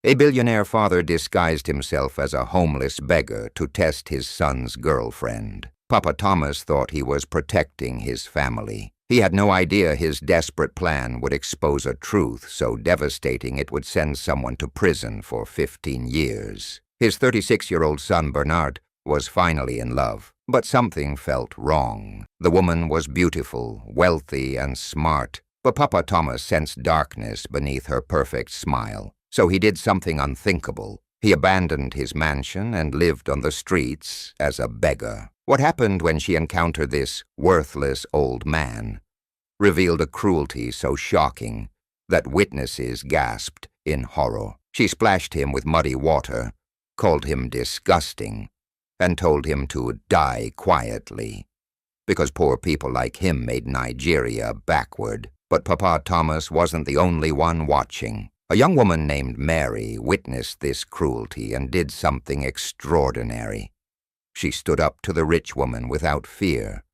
A billionaire father disguised himself as a homeless beggar to test his son's girlfriend. Papa Thomas thought he was protecting his family. He had no idea his desperate plan would expose a truth so devastating it would send someone to prison for 15 years. His 36-year-old son, Bernard, was finally in love, but something felt wrong. The woman was beautiful, wealthy, and smart, but Papa Thomas sensed darkness beneath her perfect smile. So he did something unthinkable. He abandoned his mansion and lived on the streets as a beggar. What happened when she encountered this worthless old man revealed a cruelty so shocking that witnesses gasped in horror. She splashed him with muddy water, called him disgusting, and told him to die quietly, because poor people like him made Nigeria backward. But Papa Thomas wasn't the only one watching. A young woman named Mary witnessed this cruelty and did something extraordinary. She stood up to the rich woman without fear,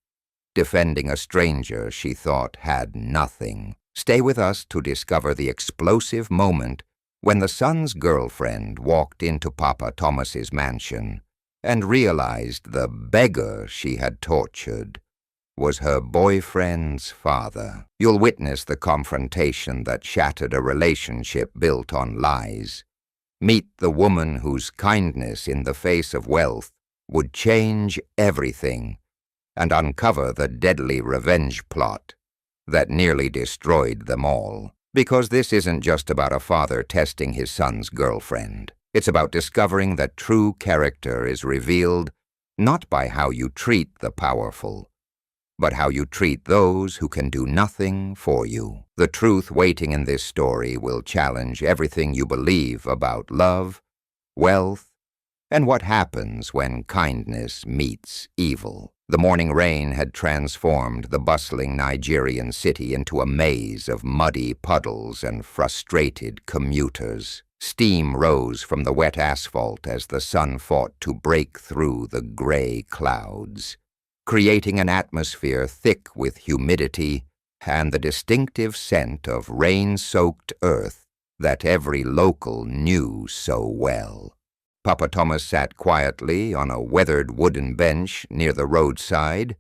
defending a stranger she thought had nothing. Stay with us to discover the explosive moment when the son's girlfriend walked into Papa Thomas's mansion and realized the beggar she had tortured was her boyfriend's father. You'll witness the confrontation that shattered a relationship built on lies. Meet the woman whose kindness in the face of wealth would change everything, and uncover the deadly revenge plot that nearly destroyed them all. Because this isn't just about a father testing his son's girlfriend. It's about discovering that true character is revealed not by how you treat the powerful, but how you treat those who can do nothing for you. The truth waiting in this story will challenge everything you believe about love, wealth, and what happens when kindness meets evil. The morning rain had transformed the bustling Nigerian city into a maze of muddy puddles and frustrated commuters. Steam rose from the wet asphalt as the sun fought to break through the gray clouds, creating an atmosphere thick with humidity and the distinctive scent of rain-soaked earth that every local knew so well. Papa Thomas sat quietly on a weathered wooden bench near the roadside,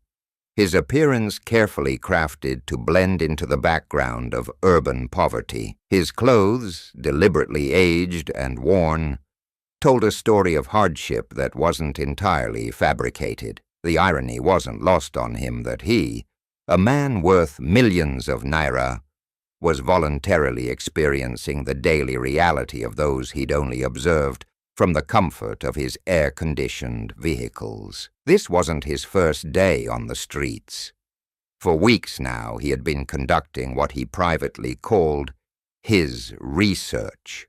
his appearance carefully crafted to blend into the background of urban poverty. His clothes, deliberately aged and worn, told a story of hardship that wasn't entirely fabricated. The irony wasn't lost on him that he, a man worth millions of naira, was voluntarily experiencing the daily reality of those he'd only observed from the comfort of his air-conditioned vehicles. This wasn't his first day on the streets. For weeks now he had been conducting what he privately called his research,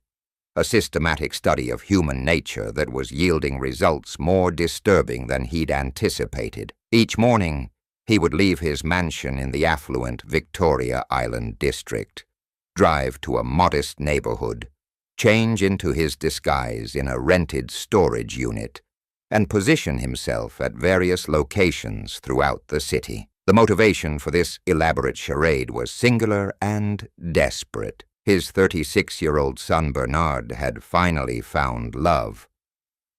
a systematic study of human nature that was yielding results more disturbing than he'd anticipated. Each morning, he would leave his mansion in the affluent Victoria Island district, drive to a modest neighborhood, change into his disguise in a rented storage unit, and position himself at various locations throughout the city. The motivation for this elaborate charade was singular and desperate. His 36-year-old son Bernard had finally found love,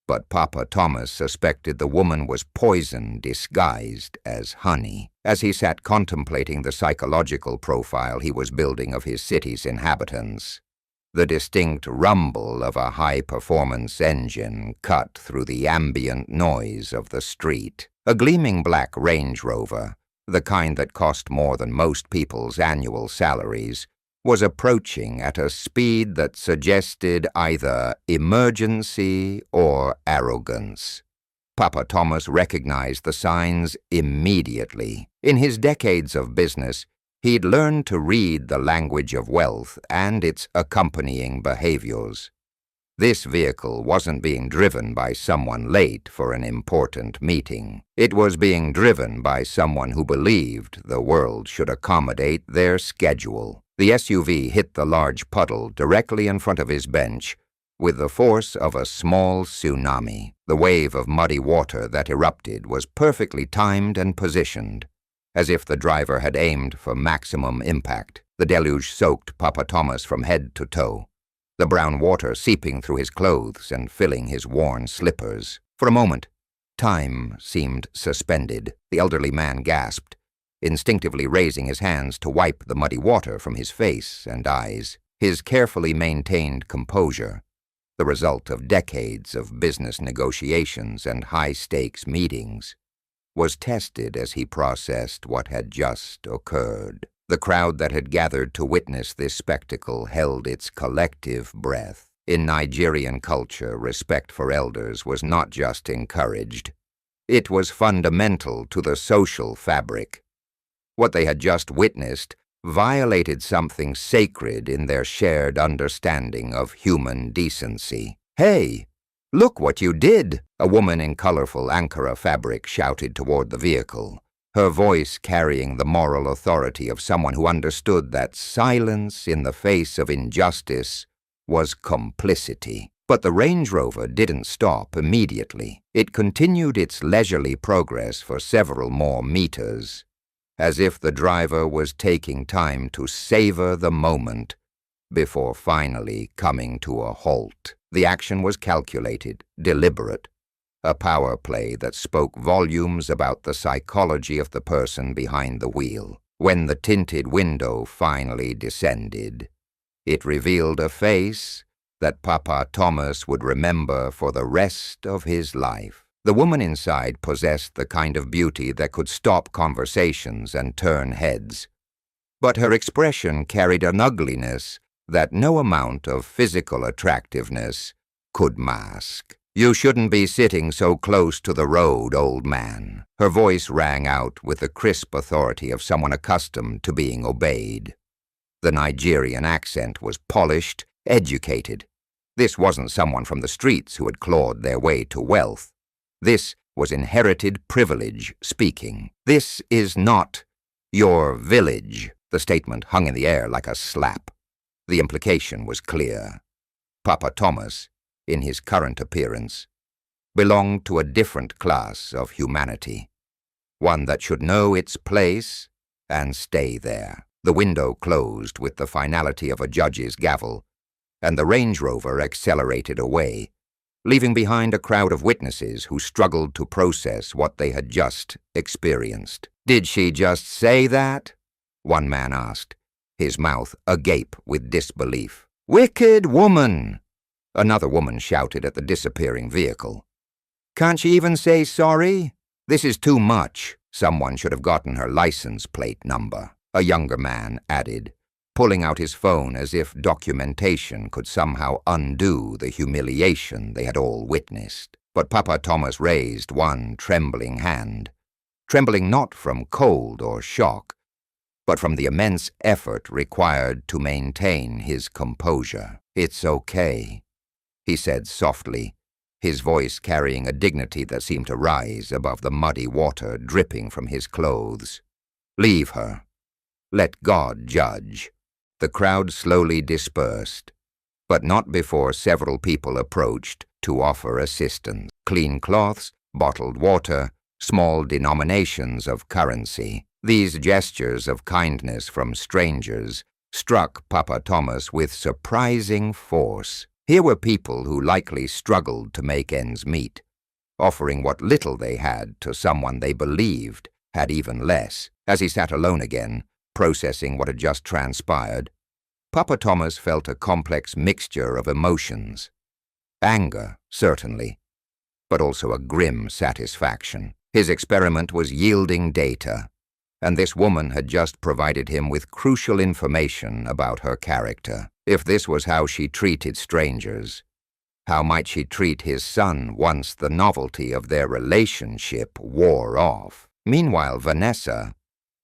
but Papa Thomas suspected the woman was poison disguised as honey. As he sat contemplating the psychological profile he was building of his city's inhabitants, the distinct rumble of a high-performance engine cut through the ambient noise of the street. A gleaming black Range Rover, the kind that cost more than most people's annual salaries, was approaching at a speed that suggested either emergency or arrogance. Papa Thomas recognized the signs immediately. In his decades of business, he'd learned to read the language of wealth and its accompanying behaviors. This vehicle wasn't being driven by someone late for an important meeting. It was being driven by someone who believed the world should accommodate their schedule. The SUV hit the large puddle directly in front of his bench with the force of a small tsunami. The wave of muddy water that erupted was perfectly timed and positioned, as if the driver had aimed for maximum impact. The deluge soaked Papa Thomas from head to toe, the brown water seeping through his clothes and filling his worn slippers. For a moment, time seemed suspended. The elderly man gasped, instinctively raising his hands to wipe the muddy water from his face and eyes. His carefully maintained composure, the result of decades of business negotiations and high-stakes meetings, was tested as he processed what had just occurred. The crowd that had gathered to witness this spectacle held its collective breath. In Nigerian culture, respect for elders was not just encouraged. It was fundamental to the social fabric. What they had just witnessed violated something sacred in their shared understanding of human decency. "Hey, look what you did!" a woman in colorful Ankara fabric shouted toward the vehicle, her voice carrying the moral authority of someone who understood that silence in the face of injustice was complicity. But the Range Rover didn't stop immediately. It continued its leisurely progress for several more meters, as if the driver was taking time to savor the moment before finally coming to a halt. The action was calculated, deliberate, a power play that spoke volumes about the psychology of the person behind the wheel. When the tinted window finally descended, it revealed a face that Papa Thomas would remember for the rest of his life. The woman inside possessed the kind of beauty that could stop conversations and turn heads. But her expression carried an ugliness that no amount of physical attractiveness could mask. "You shouldn't be sitting so close to the road, old man." Her voice rang out with the crisp authority of someone accustomed to being obeyed. The Nigerian accent was polished, educated. This wasn't someone from the streets who had clawed their way to wealth. This was inherited privilege speaking. "This is not your village." The statement hung in the air like a slap. The implication was clear. Papa Thomas, in his current appearance, belonged to a different class of humanity, one that should know its place and stay there. The window closed with the finality of a judge's gavel, and the Range Rover accelerated away, leaving behind a crowd of witnesses who struggled to process what they had just experienced. "Did she just say that?" one man asked, his mouth agape with disbelief. "Wicked woman!" another woman shouted at the disappearing vehicle. "Can't she even say sorry? This is too much. Someone should have gotten her license plate number," a younger man added, pulling out his phone as if documentation could somehow undo the humiliation they had all witnessed. But Papa Thomas raised one trembling hand, trembling not from cold or shock, but from the immense effort required to maintain his composure. "It's okay," he said softly, his voice carrying a dignity that seemed to rise above the muddy water dripping from his clothes. "Leave her. Let God judge." The crowd slowly dispersed, but not before several people approached to offer assistance. Clean cloths, bottled water, small denominations of currency. These gestures of kindness from strangers struck Papa Thomas with surprising force. Here were people who likely struggled to make ends meet, offering what little they had to someone they believed had even less. As he sat alone again, processing what had just transpired, Papa Thomas felt a complex mixture of emotions. Anger, certainly, but also a grim satisfaction. His experiment was yielding data, and this woman had just provided him with crucial information about her character. If this was how she treated strangers, how might she treat his son once the novelty of their relationship wore off? Meanwhile, Vanessa,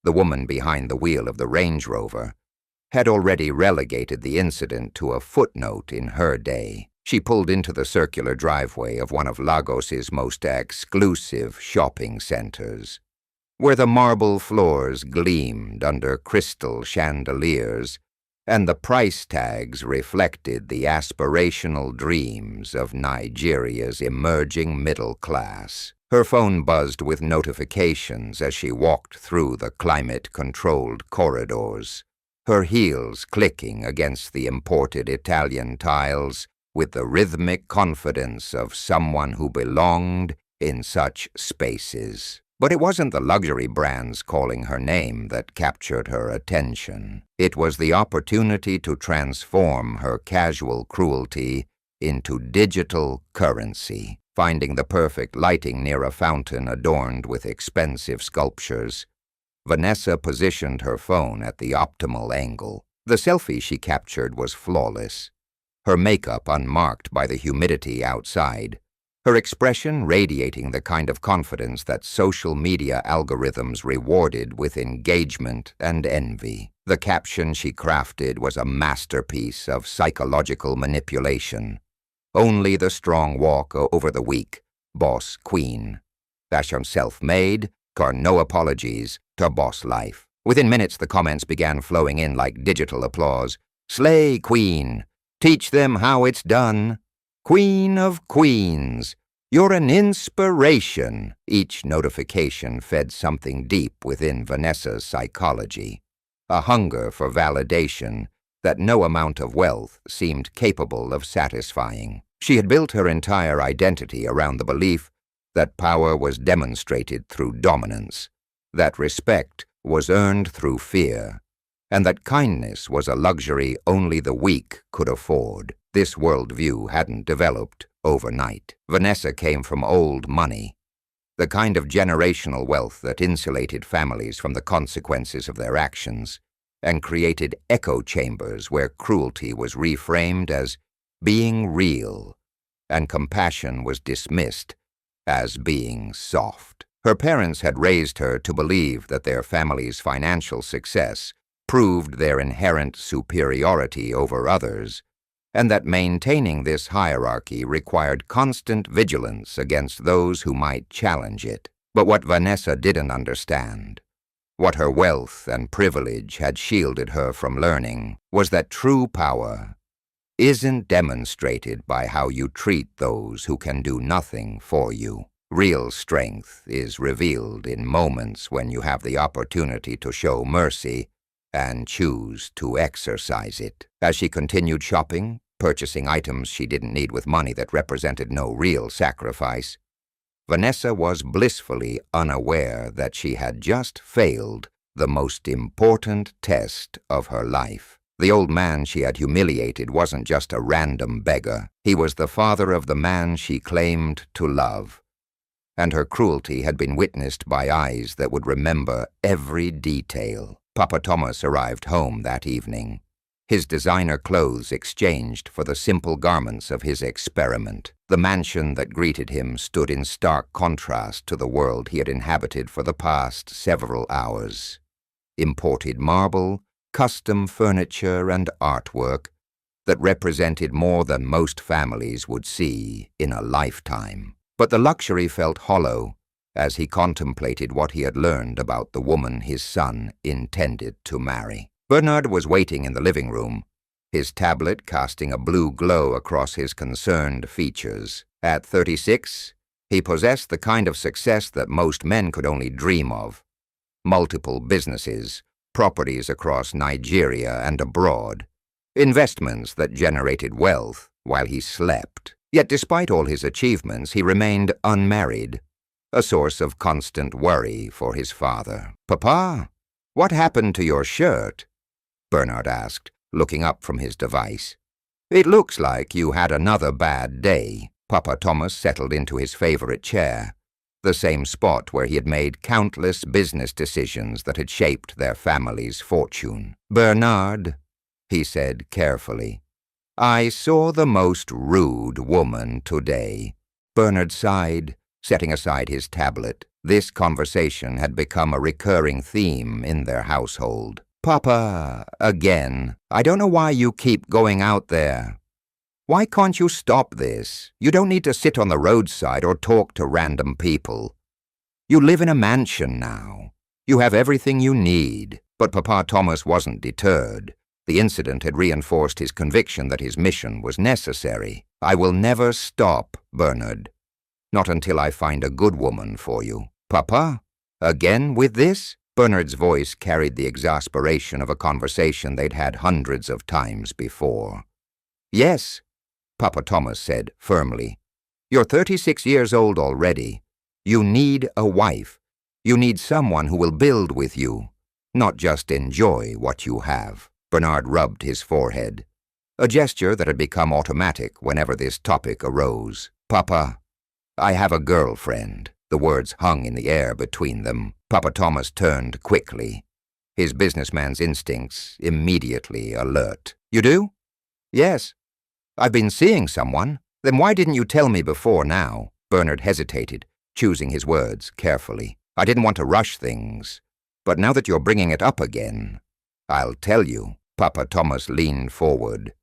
the woman behind the wheel of the Range Rover, had already relegated the incident to a footnote in her day. She pulled into the circular driveway of one of Lagos's most exclusive shopping centers, where the marble floors gleamed under crystal chandeliers and the price tags reflected the aspirational dreams of Nigeria's emerging middle class. Her phone buzzed with notifications as she walked through the climate-controlled corridors. her heels clicking against the imported Italian tiles with the rhythmic confidence of someone who belonged in such spaces. But it wasn't the luxury brands calling her name that captured her attention. It was the opportunity to transform her casual cruelty into digital currency. Finding the perfect lighting near a fountain adorned with expensive sculptures, Vanessa positioned her phone at the optimal angle. The selfie she captured was flawless, her makeup unmarked by the humidity outside, her expression radiating the kind of confidence that social media algorithms rewarded with engagement and envy. The caption she crafted was a masterpiece of psychological manipulation. Only the strong walk over the weak, boss queen. Fashion self-made, no apologies to boss life. Within minutes the comments began flowing in like digital applause. Slay, queen! Teach them how it's done! Queen of queens! You're an inspiration! Each notification fed something deep within Vanessa's psychology. A hunger for validation that no amount of wealth seemed capable of satisfying. She had built her entire identity around the belief that power was demonstrated through dominance, that respect was earned through fear, and that kindness was a luxury only the weak could afford. This worldview hadn't developed overnight. Vanessa came from old money, the kind of generational wealth that insulated families from the consequences of their actions and created echo chambers where cruelty was reframed as being real and compassion was dismissed as being soft. Her parents had raised her to believe that their family's financial success proved their inherent superiority over others, and that maintaining this hierarchy required constant vigilance against those who might challenge it. But what Vanessa didn't understand, what her wealth and privilege had shielded her from learning, was that true power isn't demonstrated by how you treat those who can do nothing for you. Real strength is revealed in moments when you have the opportunity to show mercy and choose to exercise it. As she continued shopping, purchasing items she didn't need with money that represented no real sacrifice, Vanessa was blissfully unaware that she had just failed the most important test of her life. The old man she had humiliated wasn't just a random beggar. He was the father of the man she claimed to love, and her cruelty had been witnessed by eyes that would remember every detail. Papa Thomas arrived home that evening, his designer clothes exchanged for the simple garments of his experiment. The mansion that greeted him stood in stark contrast to the world he had inhabited for the past several hours. Imported marble, custom furniture, and artwork that represented more than most families would see in a lifetime. But the luxury felt hollow as he contemplated what he had learned about the woman his son intended to marry. Bernard was waiting in the living room, his tablet casting a blue glow across his concerned features. At 36, he possessed the kind of success that most men could only dream of. Multiple businesses, properties across Nigeria and abroad, investments that generated wealth while he slept. Yet despite all his achievements, he remained unmarried, a source of constant worry for his father. "Papa, what happened to your shirt?" Bernard asked, looking up from his device. "It looks like you had another bad day." Papa Thomas settled into his favorite chair, the same spot where he had made countless business decisions that had shaped their family's fortune. "Bernard," he said carefully, "I saw the most rude woman today." Bernard sighed, setting aside his tablet. This conversation had become a recurring theme in their household. "Papa, again, I don't know why you keep going out there. Why can't you stop this? You don't need to sit on the roadside or talk to random people. You live in a mansion now. You have everything you need." But Papa Thomas wasn't deterred. The incident had reinforced his conviction that his mission was necessary. "I will never stop, Bernard. Not until I find a good woman for you." "Papa, again with this?" Bernard's voice carried the exasperation of a conversation they'd had hundreds of times before. "Yes," Papa Thomas said firmly. "You're 36 years old already. You need a wife. You need someone who will build with you, not just enjoy what you have." Bernard rubbed his forehead, a gesture that had become automatic whenever this topic arose. "Papa, I have a girlfriend." The words hung in the air between them. Papa Thomas turned quickly, his businessman's instincts immediately alert. "You do?" "Yes. I've been seeing someone." "Then why didn't you tell me before now?" Bernard hesitated, choosing his words carefully. "I didn't want to rush things, but now that you're bringing it up again, I'll tell you." Papa Thomas leaned forward,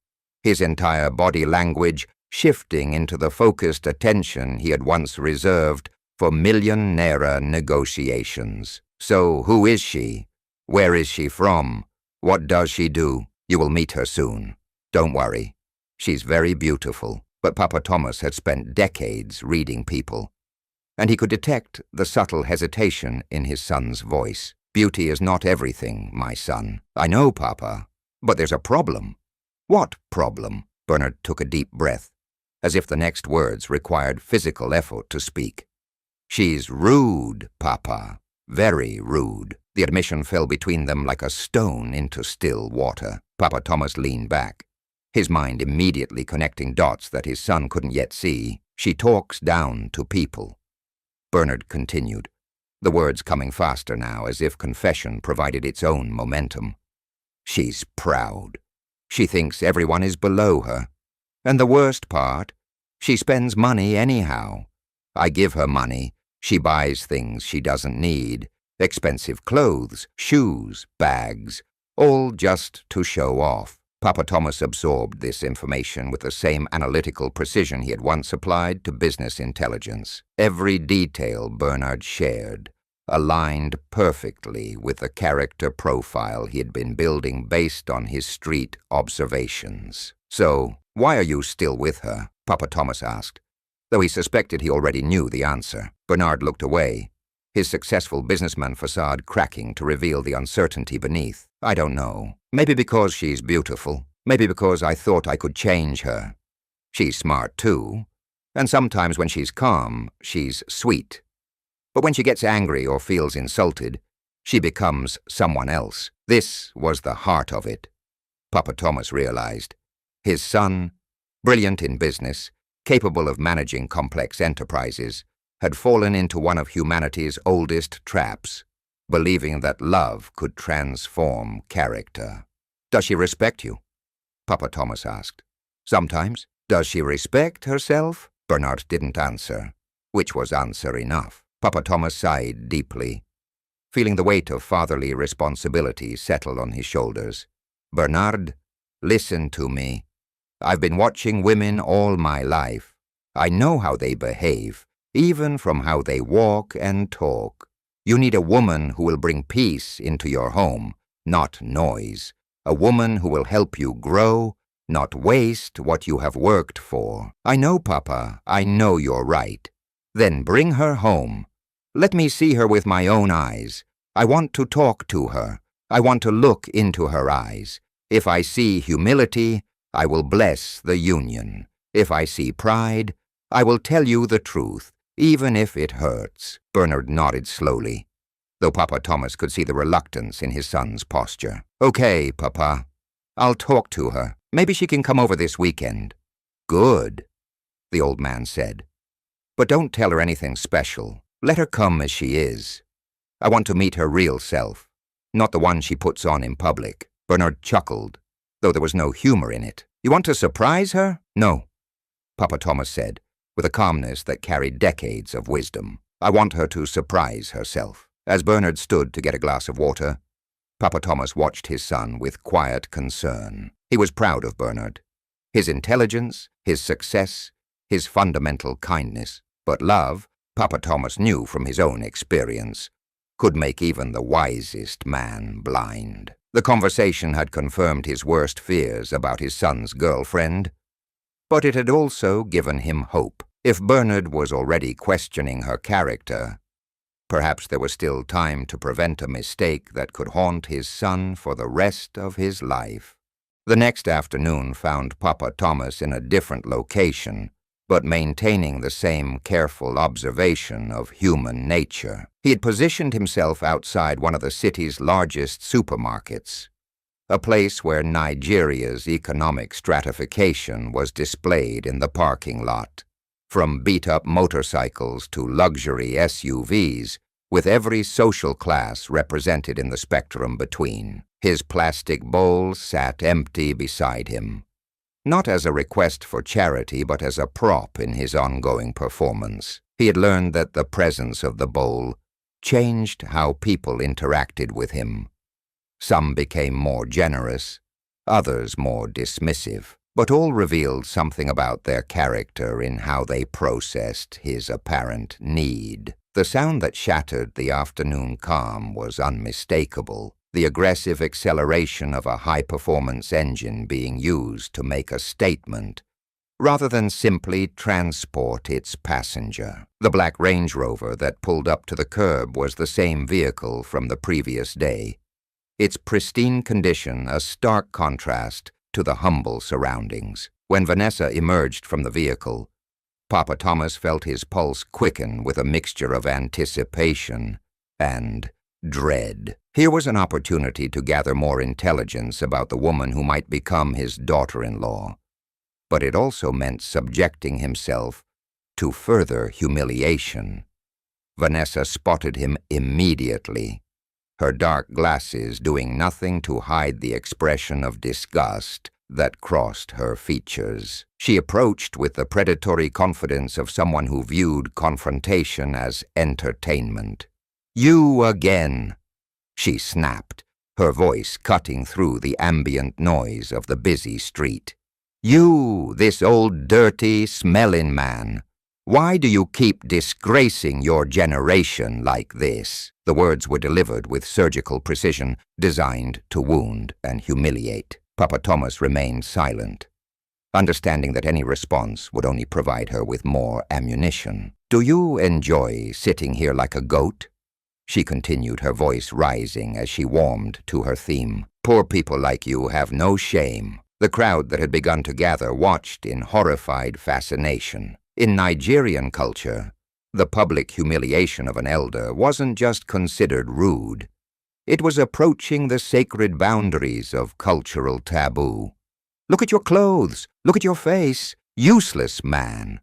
his entire body language shifting into the focused attention he had once reserved for millionaire negotiations. "So who is she? Where is she from? What does she do?" "You will meet her soon. Don't worry. She's very beautiful." But Papa Thomas had spent decades reading people, and he could detect the subtle hesitation in his son's voice. "Beauty is not everything, my son." "I know, Papa, but there's a problem." "What problem?" Bernard took a deep breath, as if the next words required physical effort to speak. "She's rude, Papa. Very rude." The admission fell between them like a stone into still water. Papa Thomas leaned back, his mind immediately connecting dots that his son couldn't yet see. "She talks down to people." Bernard continued, the words coming faster now as if confession provided its own momentum. "She's proud. She thinks everyone is below her. And the worst part, she spends money anyhow. I give her money. She buys things she doesn't need. Expensive clothes, shoes, bags, all just to show off." Papa Thomas absorbed this information with the same analytical precision he had once applied to business intelligence. Every detail Bernard shared aligned perfectly with the character profile he had been building based on his street observations. "So, why are you still with her?" Papa Thomas asked, though he suspected he already knew the answer. Bernard looked away, his successful businessman facade cracking to reveal the uncertainty beneath. "I don't know. Maybe because she's beautiful. Maybe because I thought I could change her. She's smart too, and sometimes when she's calm, she's sweet. But when she gets angry or feels insulted, she becomes someone else." This was the heart of it, Papa Thomas realized. His son, brilliant in business, capable of managing complex enterprises, had fallen into one of humanity's oldest traps, believing that love could transform character. "Does she respect you?" Papa Thomas asked. "Sometimes." "Does she respect herself?" Bernard didn't answer, which was answer enough. Papa Thomas sighed deeply, feeling the weight of fatherly responsibility settle on his shoulders. "Bernard, listen to me. I've been watching women all my life. I know how they behave, even from how they walk and talk. You need a woman who will bring peace into your home, not noise. A woman who will help you grow, not waste what you have worked for." "I know, Papa. I know you're right." "Then bring her home. Let me see her with my own eyes. I want to talk to her. I want to look into her eyes. If I see humility, I will bless the union. If I see pride, I will tell you the truth, even if it hurts." Bernard nodded slowly, though Papa Thomas could see the reluctance in his son's posture. "Okay, Papa. I'll talk to her. Maybe she can come over this weekend." "Good," the old man said. "But don't tell her anything special. Let her come as she is. I want to meet her real self, not the one she puts on in public." Bernard chuckled, though there was no humor in it. "You want to surprise her?" "No," Papa Thomas said, with a calmness that carried decades of wisdom. "I want her to surprise herself." As Bernard stood to get a glass of water, Papa Thomas watched his son with quiet concern. He was proud of Bernard, his intelligence, his success, his fundamental kindness. But love, Papa Thomas knew from his own experience, could make even the wisest man blind. The conversation had confirmed his worst fears about his son's girlfriend, but it had also given him hope. If Bernard was already questioning her character, Perhaps there was still time to prevent a mistake that could haunt his son for the rest of his life. The next afternoon found Papa Thomas in a different location, but maintaining the same careful observation of human nature. He had positioned himself outside one of the city's largest supermarkets, a place where Nigeria's economic stratification was displayed in the parking lot. From beat-up motorcycles to luxury SUVs, with every social class represented in the spectrum between. His plastic bowl sat empty beside him, not as a request for charity but as a prop in his ongoing performance. He had learned that the presence of the bowl changed how people interacted with him. Some became more generous, others more dismissive, but all revealed something about their character in how they processed his apparent need. The sound that shattered the afternoon calm was unmistakable, the aggressive acceleration of a high-performance engine being used to make a statement, rather than simply transport its passenger. The black Range Rover that pulled up to the curb was the same vehicle from the previous day, its pristine condition a stark contrast to the humble surroundings. When Vanessa emerged from the vehicle, Papa Thomas felt his pulse quicken with a mixture of anticipation and dread. Here was an opportunity to gather more intelligence about the woman who might become his daughter-in-law, but it also meant subjecting himself to further humiliation. Vanessa spotted him immediately, her dark glasses doing nothing to hide the expression of disgust that crossed her features. She approached with the predatory confidence of someone who viewed confrontation as entertainment. "You again," she snapped, her voice cutting through the ambient noise of the busy street. "You, this old dirty, smelling man. Why do you keep disgracing your generation like this?" The words were delivered with surgical precision, designed to wound and humiliate. Papa Thomas remained silent, understanding that any response would only provide her with more ammunition. "Do you enjoy sitting here like a goat?" she continued, her voice rising as she warmed to her theme. "Poor people like you have no shame." The crowd that had begun to gather watched in horrified fascination. In Nigerian culture, the public humiliation of an elder wasn't just considered rude. It was approaching the sacred boundaries of cultural taboo. "Look at your clothes. Look at your face. Useless man."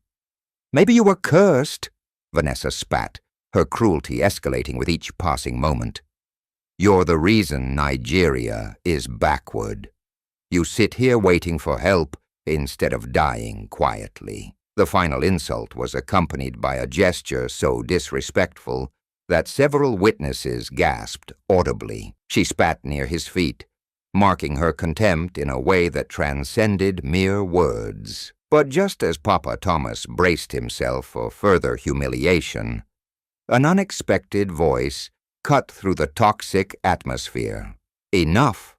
"Maybe you were cursed," Vanessa spat, her cruelty escalating with each passing moment. "You're the reason Nigeria is backward. You sit here waiting for help instead of dying quietly." The final insult was accompanied by a gesture so disrespectful that several witnesses gasped audibly. She spat near his feet, marking her contempt in a way that transcended mere words. But just as Papa Thomas braced himself for further humiliation, an unexpected voice cut through the toxic atmosphere. "Enough!"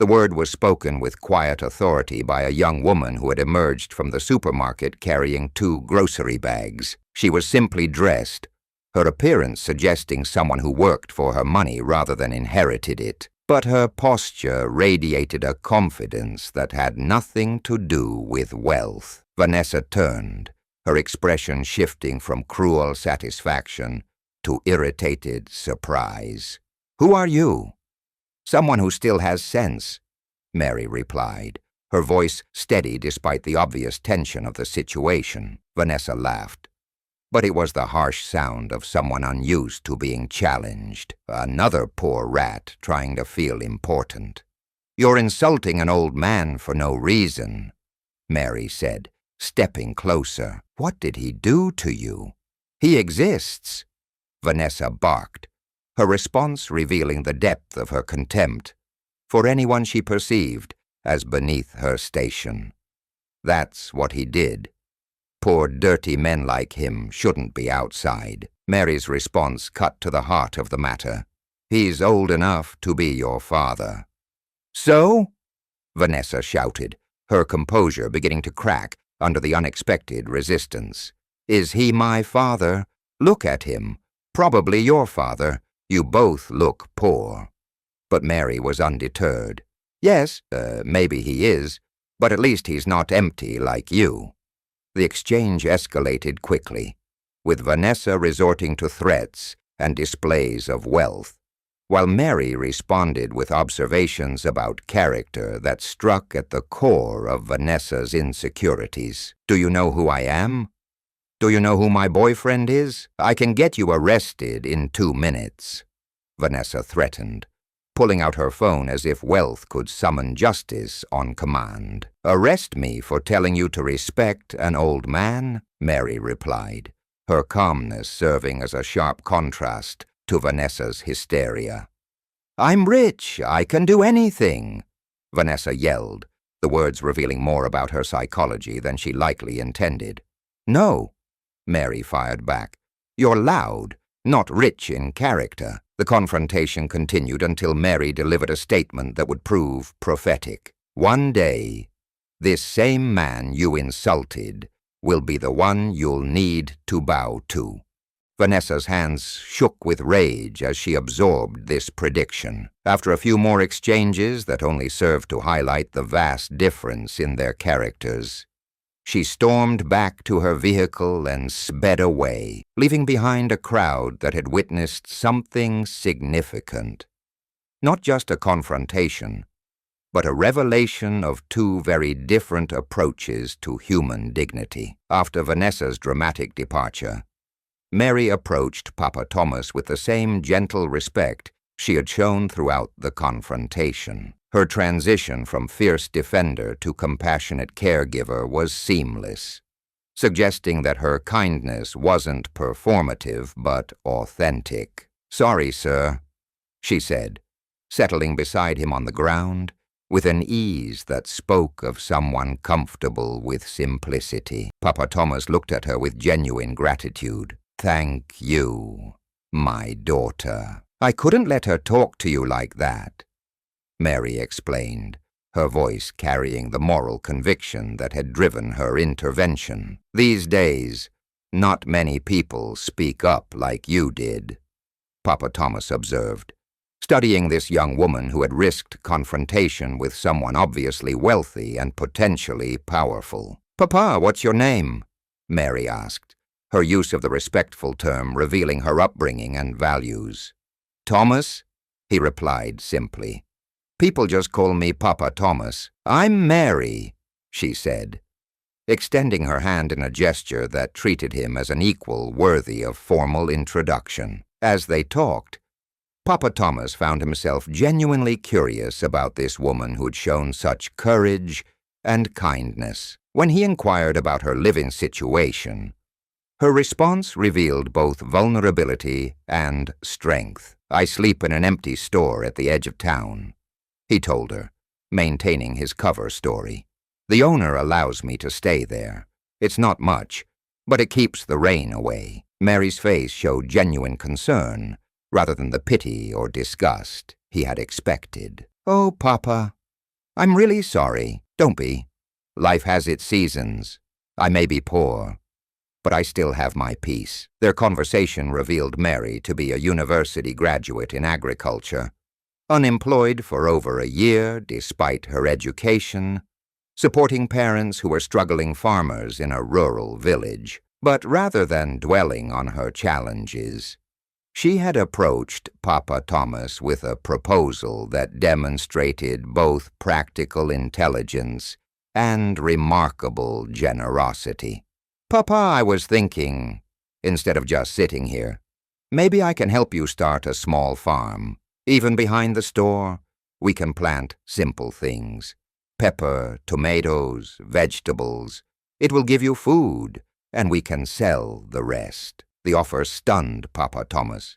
The word was spoken with quiet authority by a young woman who had emerged from the supermarket carrying 2 grocery bags. She was simply dressed, her appearance suggesting someone who worked for her money rather than inherited it. But her posture radiated a confidence that had nothing to do with wealth. Vanessa turned, her expression shifting from cruel satisfaction to irritated surprise. "Who are you?" "Someone who still has sense," Mary replied, her voice steady despite the obvious tension of the situation. Vanessa laughed, but it was the harsh sound of someone unused to being challenged, another poor rat trying to feel important. "You're insulting an old man for no reason," Mary said, stepping closer. "What did he do to you?" "He exists," Vanessa barked, her response revealing the depth of her contempt for anyone she perceived as beneath her station. "That's what he did. Poor dirty men like him shouldn't be outside." Mary's response cut to the heart of the matter. "He's old enough to be your father." "So?" Vanessa shouted, her composure beginning to crack under the unexpected resistance. "Is he my father? Look at him. Probably your father. You both look poor." But Mary was undeterred. "Yes, maybe he is, but at least he's not empty like you." The exchange escalated quickly, with Vanessa resorting to threats and displays of wealth, while Mary responded with observations about character that struck at the core of Vanessa's insecurities. "Do you know who I am? Do you know who my boyfriend is? I can get you arrested in 2 minutes." Vanessa threatened, pulling out her phone as if wealth could summon justice on command. "Arrest me for telling you to respect an old man?" Mary replied, her calmness serving as a sharp contrast to Vanessa's hysteria. "I'm rich. I can do anything," Vanessa yelled, the words revealing more about her psychology than she likely intended. "No," Mary fired back. "You're loud, not rich in character." The confrontation continued until Mary delivered a statement that would prove prophetic. "One day, this same man you insulted will be the one you'll need to bow to." Vanessa's hands shook with rage as she absorbed this prediction. After a few more exchanges that only served to highlight the vast difference in their characters, she stormed back to her vehicle and sped away, leaving behind a crowd that had witnessed something significant. Not just a confrontation, but a revelation of 2 very different approaches to human dignity. After Vanessa's dramatic departure, Mary approached Papa Thomas with the same gentle respect she had shown throughout the confrontation. Her transition from fierce defender to compassionate caregiver was seamless, suggesting that her kindness wasn't performative but authentic. "Sorry, sir," she said, settling beside him on the ground with an ease that spoke of someone comfortable with simplicity. Papa Thomas looked at her with genuine gratitude. "Thank you, my daughter. I couldn't let her talk to you like that," Mary explained, her voice carrying the moral conviction that had driven her intervention. "These days, not many people speak up like you did," Papa Thomas observed, studying this young woman who had risked confrontation with someone obviously wealthy and potentially powerful. "Papa, what's your name?" Mary asked, her use of the respectful term revealing her upbringing and values. "Thomas," he replied simply. "People just call me Papa Thomas." "I'm Mary," she said, extending her hand in a gesture that treated him as an equal worthy of formal introduction. As they talked, Papa Thomas found himself genuinely curious about this woman who'd shown such courage and kindness. When he inquired about her living situation, her response revealed both vulnerability and strength. "I sleep in an empty store at the edge of town," he told her, maintaining his cover story. "The owner allows me to stay there. It's not much, but it keeps the rain away." Mary's face showed genuine concern, rather than the pity or disgust he had expected. "Oh, Papa, I'm really sorry. Don't be. Life has its seasons. I may be poor, but I still have my peace." Their conversation revealed Mary to be a university graduate in agriculture, unemployed for over a year despite her education, supporting parents who were struggling farmers in a rural village. But rather than dwelling on her challenges, she had approached Papa Thomas with a proposal that demonstrated both practical intelligence and remarkable generosity. "Papa, I was thinking, instead of just sitting here, maybe I can help you start a small farm. Even behind the store, we can plant simple things. Pepper, tomatoes, vegetables. It will give you food, and we can sell the rest." The offer stunned Papa Thomas.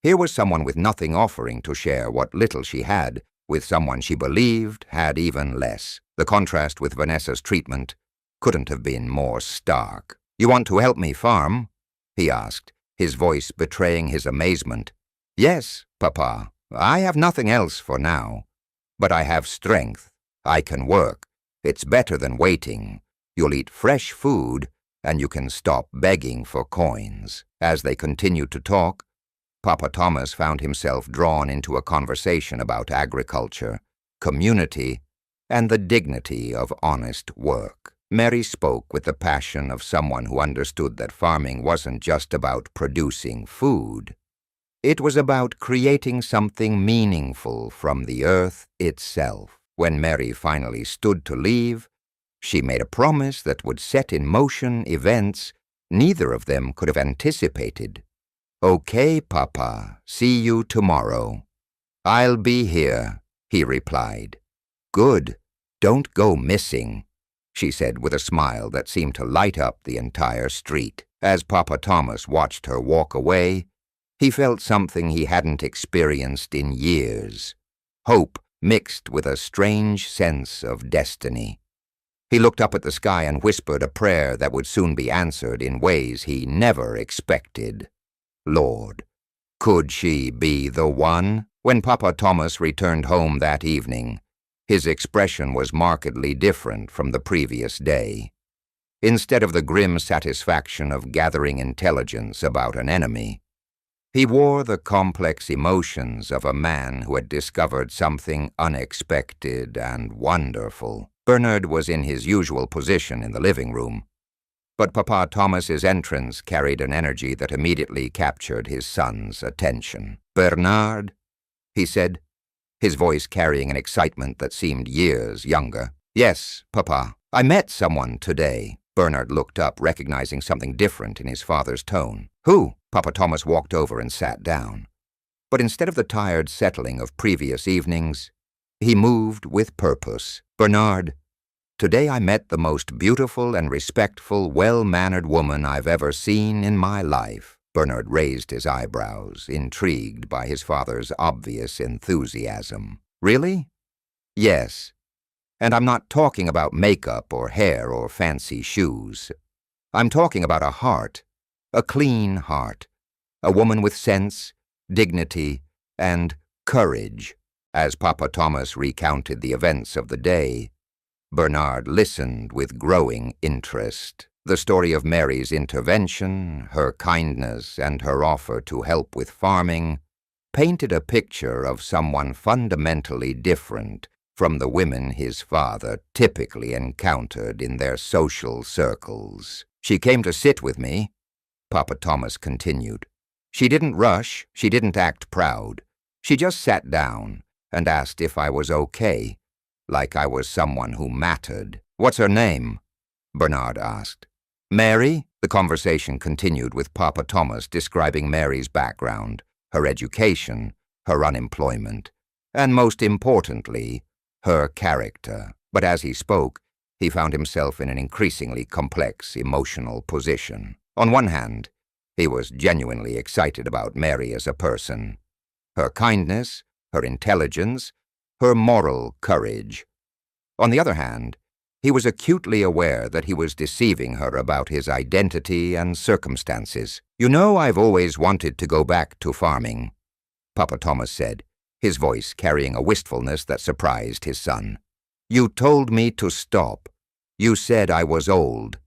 Here was someone with nothing offering to share what little she had with someone she believed had even less. The contrast with Vanessa's treatment couldn't have been more stark. "You want to help me farm?" he asked, his voice betraying his amazement. "Yes, Papa. I have nothing else for now. But I have strength. I can work. It's better than waiting. You'll eat fresh food, and you can stop begging for coins." As they continued to talk, Papa Thomas found himself drawn into a conversation about agriculture, community, and the dignity of honest work. Mary spoke with the passion of someone who understood that farming wasn't just about producing food. It was about creating something meaningful from the earth itself. When Mary finally stood to leave, she made a promise that would set in motion events neither of them could have anticipated. "Okay, Papa, see you tomorrow." "I'll be here," he replied. "Good, don't go missing," she said with a smile that seemed to light up the entire street. As Papa Thomas watched her walk away, he felt something he hadn't experienced in years, hope mixed with a strange sense of destiny. He looked up at the sky and whispered a prayer that would soon be answered in ways he never expected. Lord, could she be the one? When Papa Thomas returned home that evening, his expression was markedly different from the previous day. Instead of the grim satisfaction of gathering intelligence about an enemy, he wore the complex emotions of a man who had discovered something unexpected and wonderful. Bernard was in his usual position in the living room, but Papa Thomas's entrance carried an energy that immediately captured his son's attention. "Bernard," he said, his voice carrying an excitement that seemed years younger. "Yes, Papa. I met someone today." Bernard looked up, recognizing something different in his father's tone. "Who?" Papa Thomas walked over and sat down. But instead of the tired settling of previous evenings, he moved with purpose. "Bernard, today I met the most beautiful and respectful, well-mannered woman I've ever seen in my life." Bernard raised his eyebrows, intrigued by his father's obvious enthusiasm. "Really?" "Yes. And I'm not talking about makeup or hair or fancy shoes. I'm talking about a heart, a clean heart, a woman with sense, dignity, and courage." As Papa Thomas recounted the events of the day, Bernard listened with growing interest. The story of Mary's intervention, her kindness, and her offer to help with farming painted a picture of someone fundamentally different from the women his father typically encountered in their social circles. "She came to sit with me," Papa Thomas continued. "She didn't rush, she didn't act proud. She just sat down and asked if I was okay, like I was someone who mattered." "What's her name?" Bernard asked. "Mary?" The conversation continued with Papa Thomas describing Mary's background, her education, her unemployment, and most importantly, her character. But as he spoke, he found himself in an increasingly complex emotional position. On one hand, he was genuinely excited about Mary as a person, her kindness, her intelligence, her moral courage. On the other hand, he was acutely aware that he was deceiving her about his identity and circumstances. "You know, I've always wanted to go back to farming," Papa Thomas said, his voice carrying a wistfulness that surprised his son. "You told me to stop. You said I was old.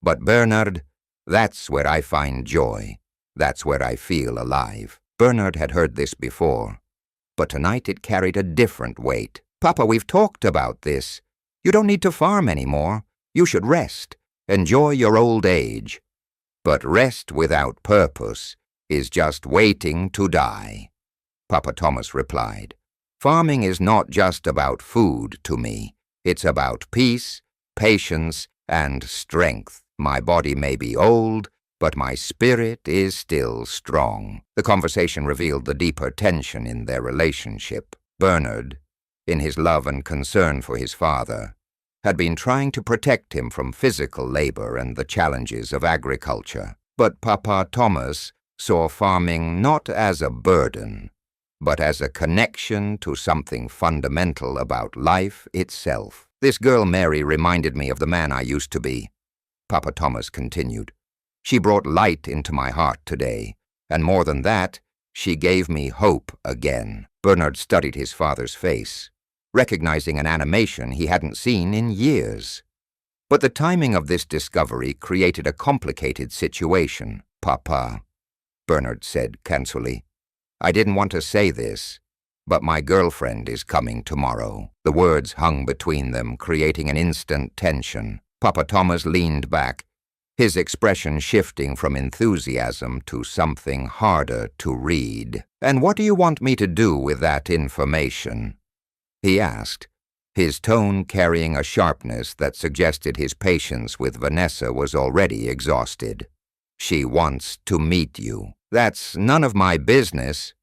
But Bernard, that's where I find joy. That's where I feel alive." Bernard had heard this before, but tonight it carried a different weight. "Papa, we've talked about this. You don't need to farm anymore. You should rest. Enjoy your old age." "But rest without purpose is just waiting to die," Papa Thomas replied. "Farming is not just about food to me. It's about peace, patience, and strength. My body may be old, but my spirit is still strong." The conversation revealed the deeper tension in their relationship. Bernard, in his love and concern for his father, had been trying to protect him from physical labor and the challenges of agriculture. But Papa Thomas saw farming not as a burden, but as a connection to something fundamental about life itself. "This girl Mary reminded me of the man I used to be," Papa Thomas continued. "She brought light into my heart today, and more than that, she gave me hope again." Bernard studied his father's face, recognizing an animation he hadn't seen in years. But the timing of this discovery created a complicated situation. "Papa," Bernard said casually, I didn't want to say this, but my girlfriend is coming tomorrow." The words hung between them, creating an instant tension. Papa Thomas leaned back, his expression shifting from enthusiasm to something harder to read. "And what do you want me to do with that information?" he asked, his tone carrying a sharpness that suggested his patience with Vanessa was already exhausted. "She wants to meet you." "That's none of my business,"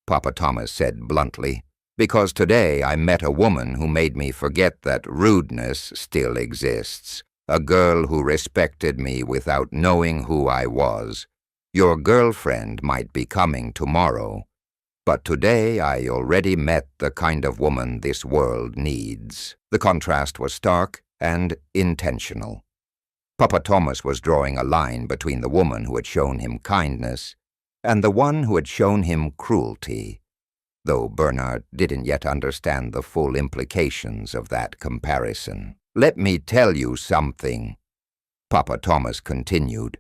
Papa Thomas said bluntly, "because today I met a woman who made me forget that rudeness still exists. A girl who respected me without knowing who I was. Your girlfriend might be coming tomorrow, but today I already met the kind of woman this world needs." The contrast was stark and intentional. Papa Thomas was drawing a line between the woman who had shown him kindness and the one who had shown him cruelty, though Bernard didn't yet understand the full implications of that comparison. "Let me tell you something," Papa Thomas continued,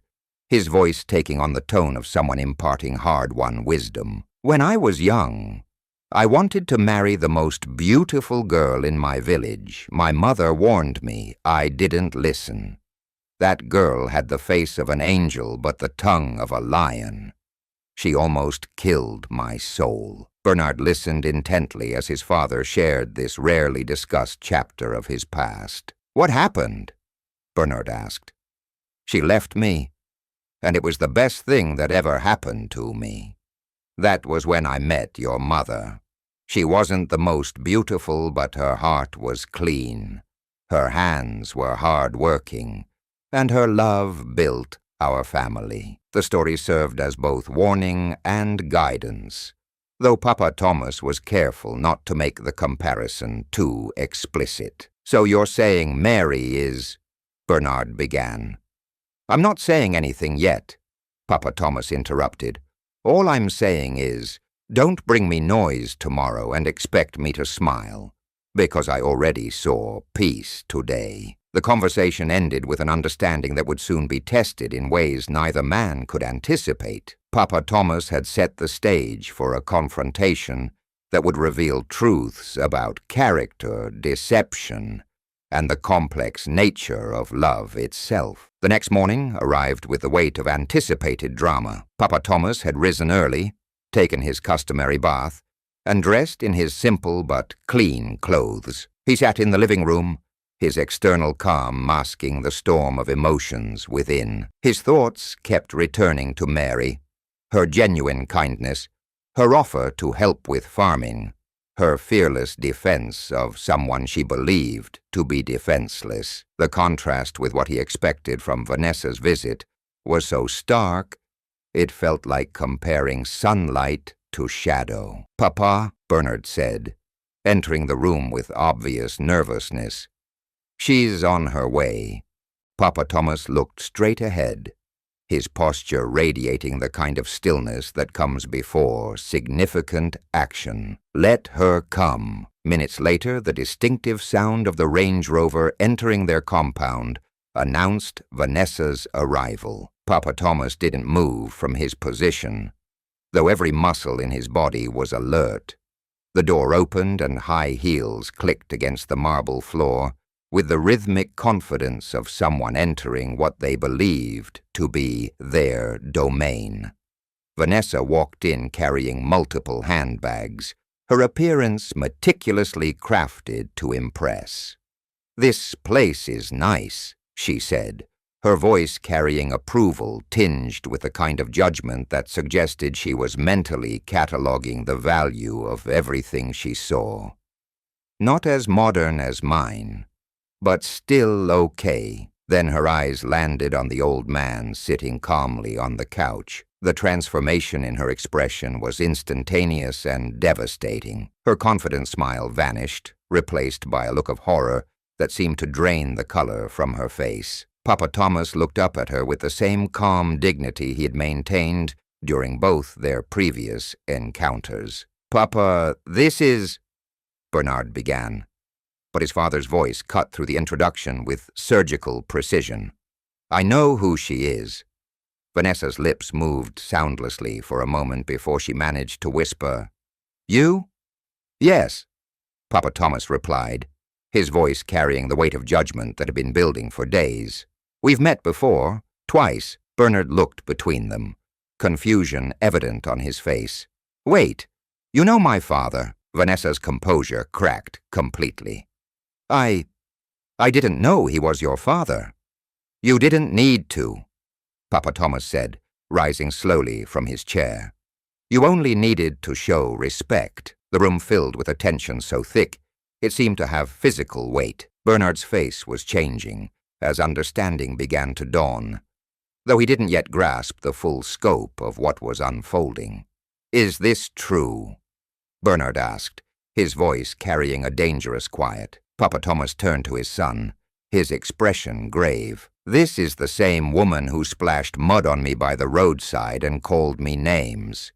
his voice taking on the tone of someone imparting hard-won wisdom. "When I was young, I wanted to marry the most beautiful girl in my village. My mother warned me. I didn't listen. That girl had the face of an angel but the tongue of a lion. She almost killed my soul." Bernard listened intently as his father shared this rarely discussed chapter of his past. "What happened?" Bernard asked. "She left me, and it was the best thing that ever happened to me. That was when I met your mother. She wasn't the most beautiful, but her heart was clean. Her hands were hard-working, and her love built our family." The story served as both warning and guidance, though Papa Thomas was careful not to make the comparison too explicit. "So you're saying Mary is—" Bernard began. "I'm not saying anything yet," Papa Thomas interrupted. "All I'm saying is, don't bring me noise tomorrow and expect me to smile, because I already saw peace today." The conversation ended with an understanding that would soon be tested in ways neither man could anticipate. Papa Thomas had set the stage for a confrontation that would reveal truths about character, deception, and the complex nature of love itself. The next morning arrived with the weight of anticipated drama. Papa Thomas had risen early, taken his customary bath, and dressed in his simple but clean clothes. He sat in the living room, his external calm masking the storm of emotions within. His thoughts kept returning to Mary, her genuine kindness, her offer to help with farming, her fearless defense of someone she believed to be defenseless. The contrast with what he expected from Vanessa's visit was so stark, it felt like comparing sunlight to shadow. "Papa," Bernard said, entering the room with obvious nervousness. "She's on her way." Papa Thomas looked straight ahead, his posture radiating the kind of stillness that comes before significant action. "Let her come." Minutes later, the distinctive sound of the Range Rover entering their compound announced Vanessa's arrival. Papa Thomas didn't move from his position, though every muscle in his body was alert. The door opened and high heels clicked against the marble floor, with the rhythmic confidence of someone entering what they believed to be their domain. Vanessa walked in carrying multiple handbags, her appearance meticulously crafted to impress. "This place is nice," she said, her voice carrying approval tinged with the kind of judgment that suggested she was mentally cataloging the value of everything she saw. "Not as modern as mine, but still okay." Then her eyes landed on the old man sitting calmly on the couch. The transformation in her expression was instantaneous and devastating. Her confident smile vanished, replaced by a look of horror that seemed to drain the color from her face. Papa Thomas looked up at her with the same calm dignity he had maintained during both their previous encounters. "Papa, this is—" Bernard began, but his father's voice cut through the introduction with surgical precision. "I know who she is. Vanessa's lips moved soundlessly for a moment before she managed to whisper, "You?" "Yes," Papa Thomas replied, his voice carrying the weight of judgment that had been building for days. "We've met before, twice." Bernard looked between them, confusion evident on his face. "Wait, you know my father?" Vanessa's composure cracked completely. I didn't know he was your father." "You didn't need to," Papa Thomas said, rising slowly from his chair. "You only needed to show respect." The room filled with a tension so thick it seemed to have physical weight. Bernard's face was changing as understanding began to dawn, though he didn't yet grasp the full scope of what was unfolding. "Is this true?" Bernard asked, his voice carrying a dangerous quiet. Papa Thomas turned to his son, his expression grave. "This is the same woman who splashed mud on me by the roadside and called me names.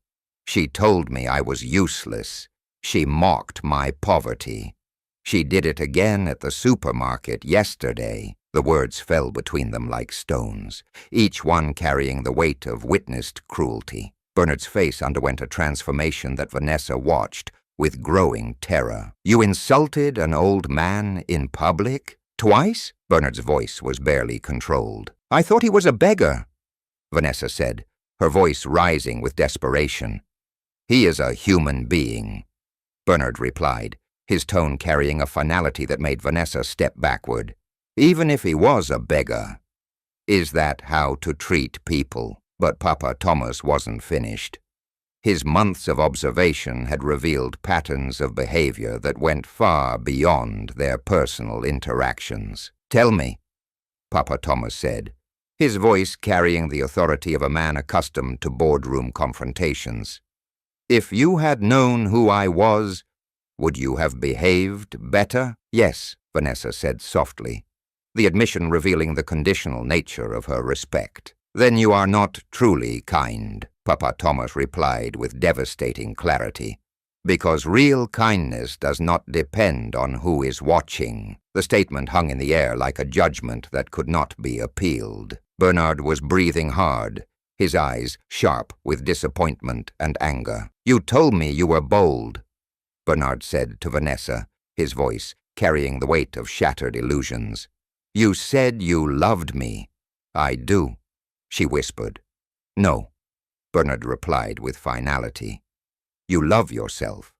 She told me I was useless. She mocked my poverty. She did it again at the supermarket yesterday." The words fell between them like stones, each one carrying the weight of witnessed cruelty. Bernard's face underwent a transformation that Vanessa watched with growing terror. "You insulted an old man in public? Twice?" Bernard's voice was barely controlled. "I thought he was a beggar," Vanessa said, her voice rising with desperation. "He is a human being," Bernard replied, his tone carrying a finality that made Vanessa step backward. "Even if he was a beggar, is that how to treat people?" But Papa Thomas wasn't finished. His months of observation had revealed patterns of behavior that went far beyond their personal interactions. "Tell me," Papa Thomas said, his voice carrying the authority of a man accustomed to boardroom confrontations. "If you had known who I was, would you have behaved better?" "Yes," Vanessa said softly, the admission revealing the conditional nature of her respect. "Then you are not truly kind," Papa Thomas replied with devastating clarity, "because real kindness does not depend on who is watching." The statement hung in the air like a judgment that could not be appealed. Bernard was breathing hard, his eyes sharp with disappointment and anger. "You told me you were bold," Bernard said to Vanessa, his voice carrying the weight of shattered illusions. "You said you loved me." "I do," she whispered. "No," Bernard replied with finality. "You love yourself,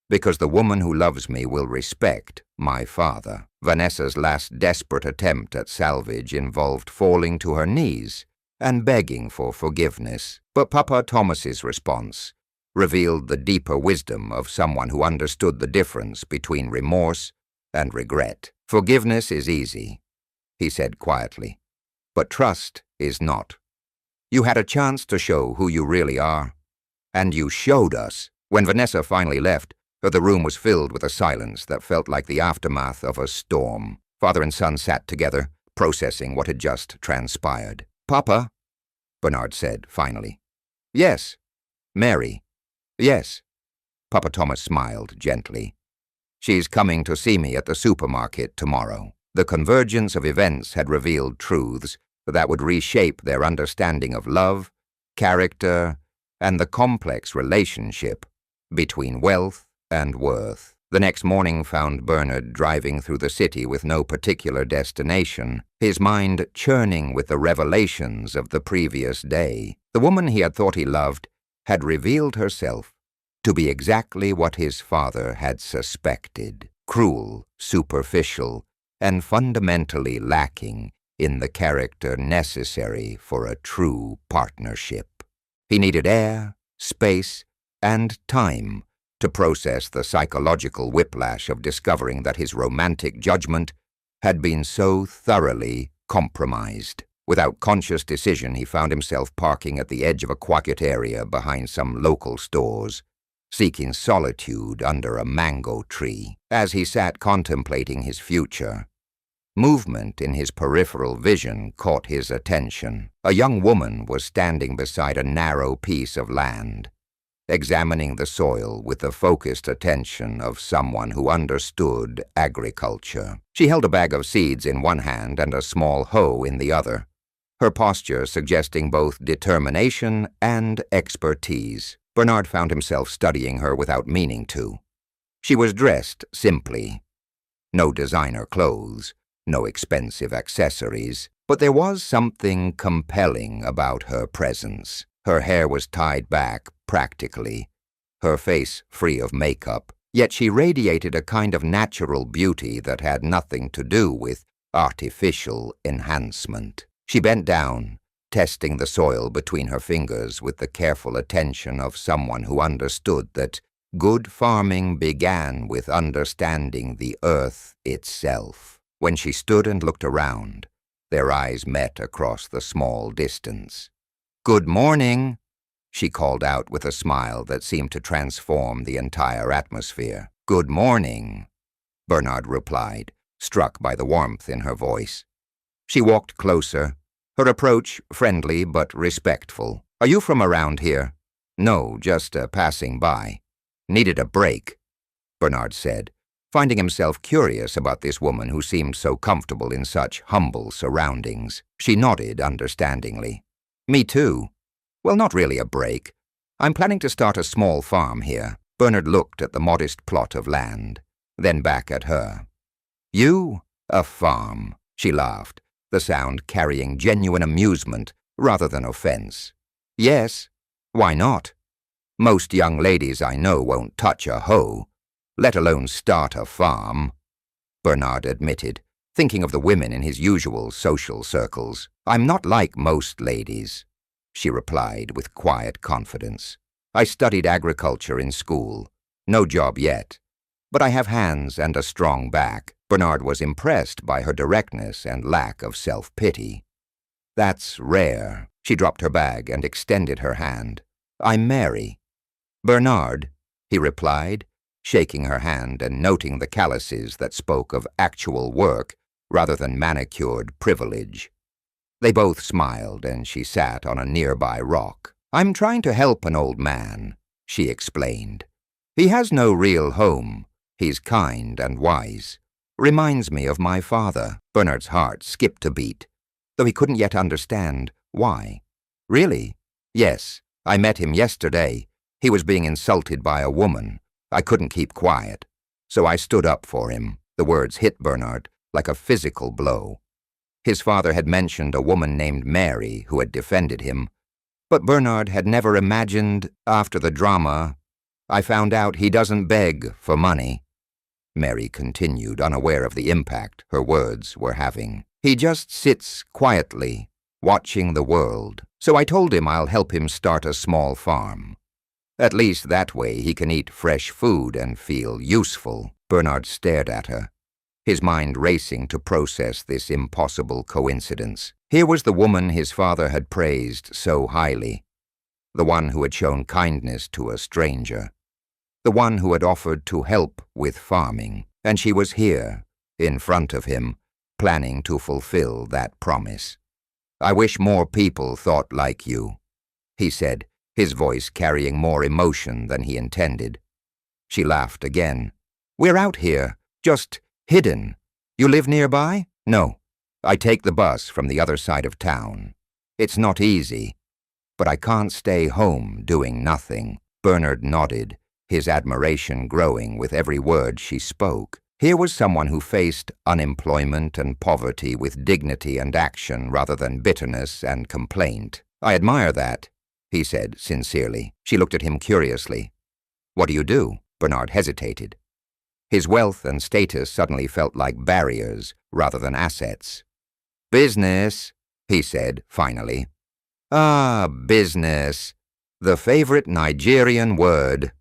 because the woman who loves me will respect my father." Vanessa's last desperate attempt at salvage involved falling to her knees and begging for forgiveness. But Papa Thomas's response revealed the deeper wisdom of someone who understood the difference between remorse and regret. "Forgiveness is easy," he said quietly, "but trust is not. You had a chance to show who you really are, and you showed us." When Vanessa finally left, the room was filled with a silence that felt like the aftermath of a storm. Father and son sat together, processing what had just transpired. "Papa," Bernard said finally. "Yes." "Mary." "Yes." Papa Thomas smiled gently. "She's coming to see me at the supermarket tomorrow." The convergence of events had revealed truths that would reshape their understanding of love, character, and the complex relationship between wealth and worth. The next morning found Bernard driving through the city with no particular destination, his mind churning with the revelations of the previous day. The woman he had thought he loved had revealed herself to be exactly what his father had suspected: cruel, superficial, and fundamentally lacking in the character necessary for a true partnership. He needed air, space, and time to process the psychological whiplash of discovering that his romantic judgment had been so thoroughly compromised. Without conscious decision, he found himself parking at the edge of a quiet area behind some local stores, seeking solitude under a mango tree. As he sat contemplating his future, movement in his peripheral vision caught his attention. A young woman was standing beside a narrow piece of land, examining the soil with the focused attention of someone who understood agriculture. She held a bag of seeds in one hand and a small hoe in the other, her posture suggesting both determination and expertise. Bernard found himself studying her without meaning to. She was dressed simply. No designer clothes, no expensive accessories, but there was something compelling about her presence. Her hair was tied back, practically, her face free of makeup, yet she radiated a kind of natural beauty that had nothing to do with artificial enhancement. She bent down, testing the soil between her fingers with the careful attention of someone who understood that good farming began with understanding the earth itself. When she stood and looked around, their eyes met across the small distance. "Good morning," she called out with a smile that seemed to transform the entire atmosphere. "Good morning," Bernard replied, struck by the warmth in her voice. She walked closer, her approach friendly but respectful. "Are you from around here?" "No, just passing by." "Needed a break," Bernard said, finding himself curious about this woman who seemed so comfortable in such humble surroundings. She nodded understandingly. "Me too." "Well, not really a break. I'm planning to start a small farm here." Bernard looked at the modest plot of land, then back at her. "You? A farm?" She laughed, the sound carrying genuine amusement rather than offense. "Yes. Why not? Most young ladies I know won't touch a hoe, let alone start a farm," Bernard admitted, thinking of the women in his usual social circles. "I'm not like most ladies," she replied with quiet confidence. "I studied agriculture in school. No job yet. But I have hands and a strong back." Bernard was impressed by her directness and lack of self-pity. "That's rare." She dropped her bag and extended her hand. "I'm Mary." "Bernard," he replied, shaking her hand and noting the calluses that spoke of actual work rather than manicured privilege. They both smiled, and she sat on a nearby rock. "I'm trying to help an old man," she explained. "He has no real home. He's kind and wise. Reminds me of my father." Bernard's heart skipped a beat, though he couldn't yet understand why. "Really?" "Yes. I met him yesterday. He was being insulted by a woman. I couldn't keep quiet, so I stood up for him." The words hit Bernard like a physical blow. His father had mentioned a woman named Mary who had defended him, but Bernard had never imagined, after the drama, "I found out he doesn't beg for money." Mary continued, unaware of the impact her words were having. "He just sits quietly, watching the world. So I told him I'll help him start a small farm. At least that way he can eat fresh food and feel useful." Bernard stared at her, his mind racing to process this impossible coincidence. Here was the woman his father had praised so highly, the one who had shown kindness to a stranger, the one who had offered to help with farming, and she was here, in front of him, planning to fulfill that promise. "I wish more people thought like you," he said, his voice carrying more emotion than he intended. She laughed again. "We're out here, just hidden. You live nearby?" "No. I take the bus from the other side of town. It's not easy, but I can't stay home doing nothing." Bernard nodded, his admiration growing with every word she spoke. Here was someone who faced unemployment and poverty with dignity and action rather than bitterness and complaint. "I admire that," he said sincerely. She looked at him curiously. "What do you do?" Bernard hesitated. His wealth and status suddenly felt like barriers rather than assets. "Business," he said finally. "Ah, business. The favorite Nigerian word,"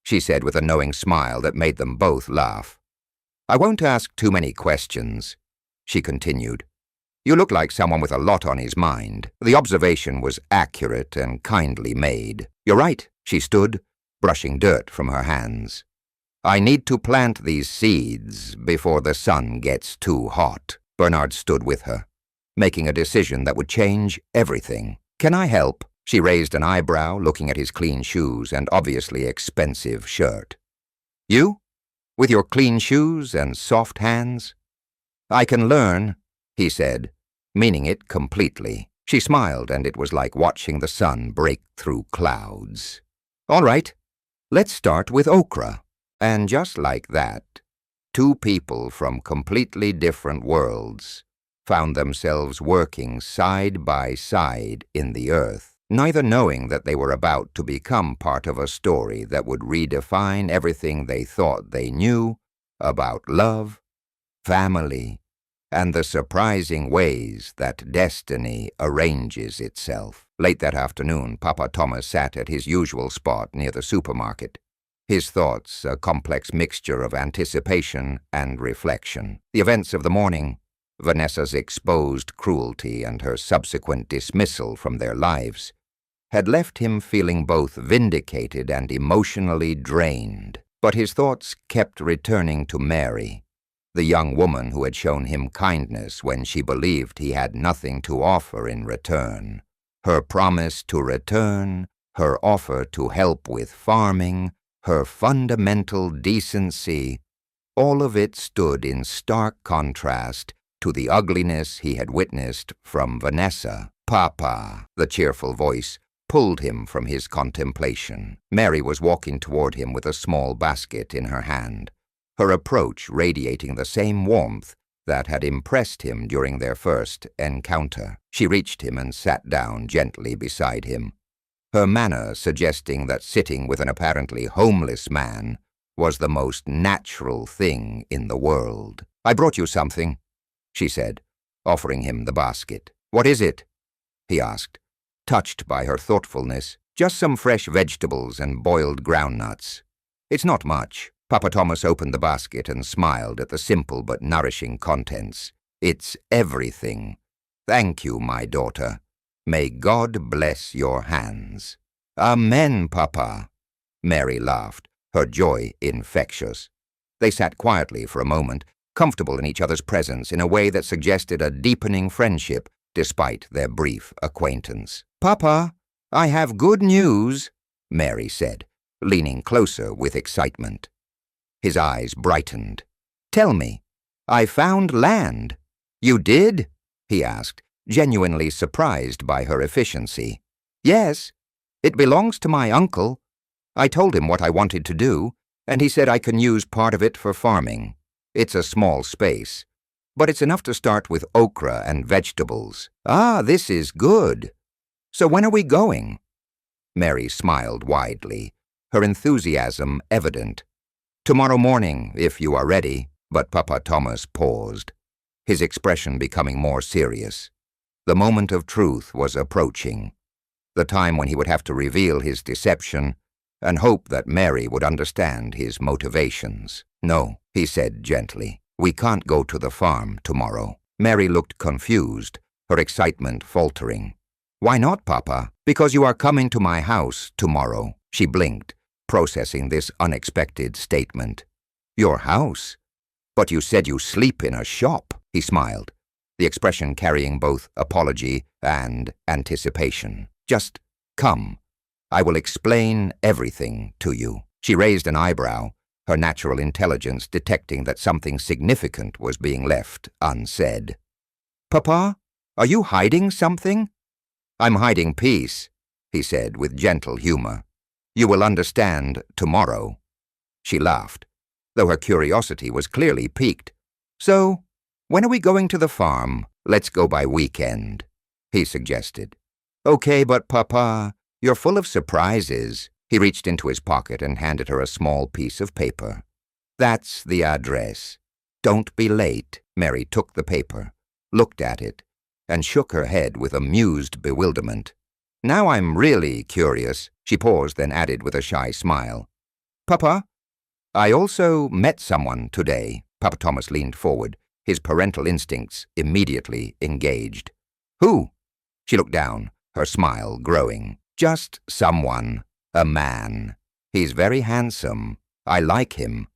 she said with a knowing smile that made them both laugh. "I won't ask too many questions," she continued. "You look like someone with a lot on his mind." The observation was accurate and kindly made. "You're right." She stood, brushing dirt from her hands. "I need to plant these seeds before the sun gets too hot." Bernard stood with her, making a decision that would change everything. "Can I help?" She raised an eyebrow, looking at his clean shoes and obviously expensive shirt. "You? With your clean shoes and soft hands?" "I can learn," he said, meaning it completely. She smiled, and it was like watching the sun break through clouds. "All right, let's start with okra." And just like that, two people from completely different worlds found themselves working side by side in the earth, neither knowing that they were about to become part of a story that would redefine everything they thought they knew about love, family, and the surprising ways that destiny arranges itself. Late that afternoon, Papa Thomas sat at his usual spot near the supermarket, his thoughts a complex mixture of anticipation and reflection. The events of the morning, Vanessa's exposed cruelty and her subsequent dismissal from their lives, had left him feeling both vindicated and emotionally drained. But his thoughts kept returning to Mary, the young woman who had shown him kindness when she believed he had nothing to offer in return. Her promise to return, her offer to help with farming, her fundamental decency, all of it stood in stark contrast to the ugliness he had witnessed from Vanessa. "Papa," the cheerful voice pulled him from his contemplation. Mary was walking toward him with a small basket in her hand, her approach radiating the same warmth that had impressed him during their first encounter. She reached him and sat down gently beside him, her manner suggesting that sitting with an apparently homeless man was the most natural thing in the world. "I brought you something," she said, offering him the basket. "What is it?" he asked, touched by her thoughtfulness. "Just some fresh vegetables and boiled groundnuts. It's not much." Papa Thomas opened the basket and smiled at the simple but nourishing contents. "It's everything. Thank you, my daughter. May God bless your hands." "Amen, Papa." Mary laughed, her joy infectious. They sat quietly for a moment, comfortable in each other's presence in a way that suggested a deepening friendship despite their brief acquaintance. "Papa, I have good news," Mary said, leaning closer with excitement. His eyes brightened. "Tell me, I found land." "You did?" he asked, genuinely surprised by her efficiency. "Yes, it belongs to my uncle. I told him what I wanted to do, and he said I can use part of it for farming. It's a small space, but it's enough to start with okra and vegetables." "Ah, this is good. So when are we going?" Mary smiled widely, her enthusiasm evident. "Tomorrow morning, if you are ready." But Papa Thomas paused, his expression becoming more serious. The moment of truth was approaching, the time when he would have to reveal his deception and hope that Mary would understand his motivations. "No," he said gently, "we can't go to the farm tomorrow." Mary looked confused, her excitement faltering. "Why not, Papa?" "Because you are coming to my house tomorrow." She blinked, processing this unexpected statement. "Your house? But you said you sleep in a shop." He smiled, the expression carrying both apology and anticipation. "Just come. I will explain everything to you." She raised an eyebrow, her natural intelligence detecting that something significant was being left unsaid. "Papa, are you hiding something?" "I'm hiding peace," he said with gentle humor. "You will understand tomorrow." She laughed, though her curiosity was clearly piqued. "So, when are we going to the farm?" "Let's go by weekend," he suggested. "Okay, but Papa, you're full of surprises." He reached into his pocket and handed her a small piece of paper. "That's the address. Don't be late." Mary took the paper, looked at it, and shook her head with amused bewilderment. "Now I'm really curious." She paused, then added with a shy smile. "Papa, I also met someone today." Papa Thomas leaned forward, his parental instincts immediately engaged. "Who?" She looked down, her smile growing. "Just someone. A man. He's very handsome. I like him.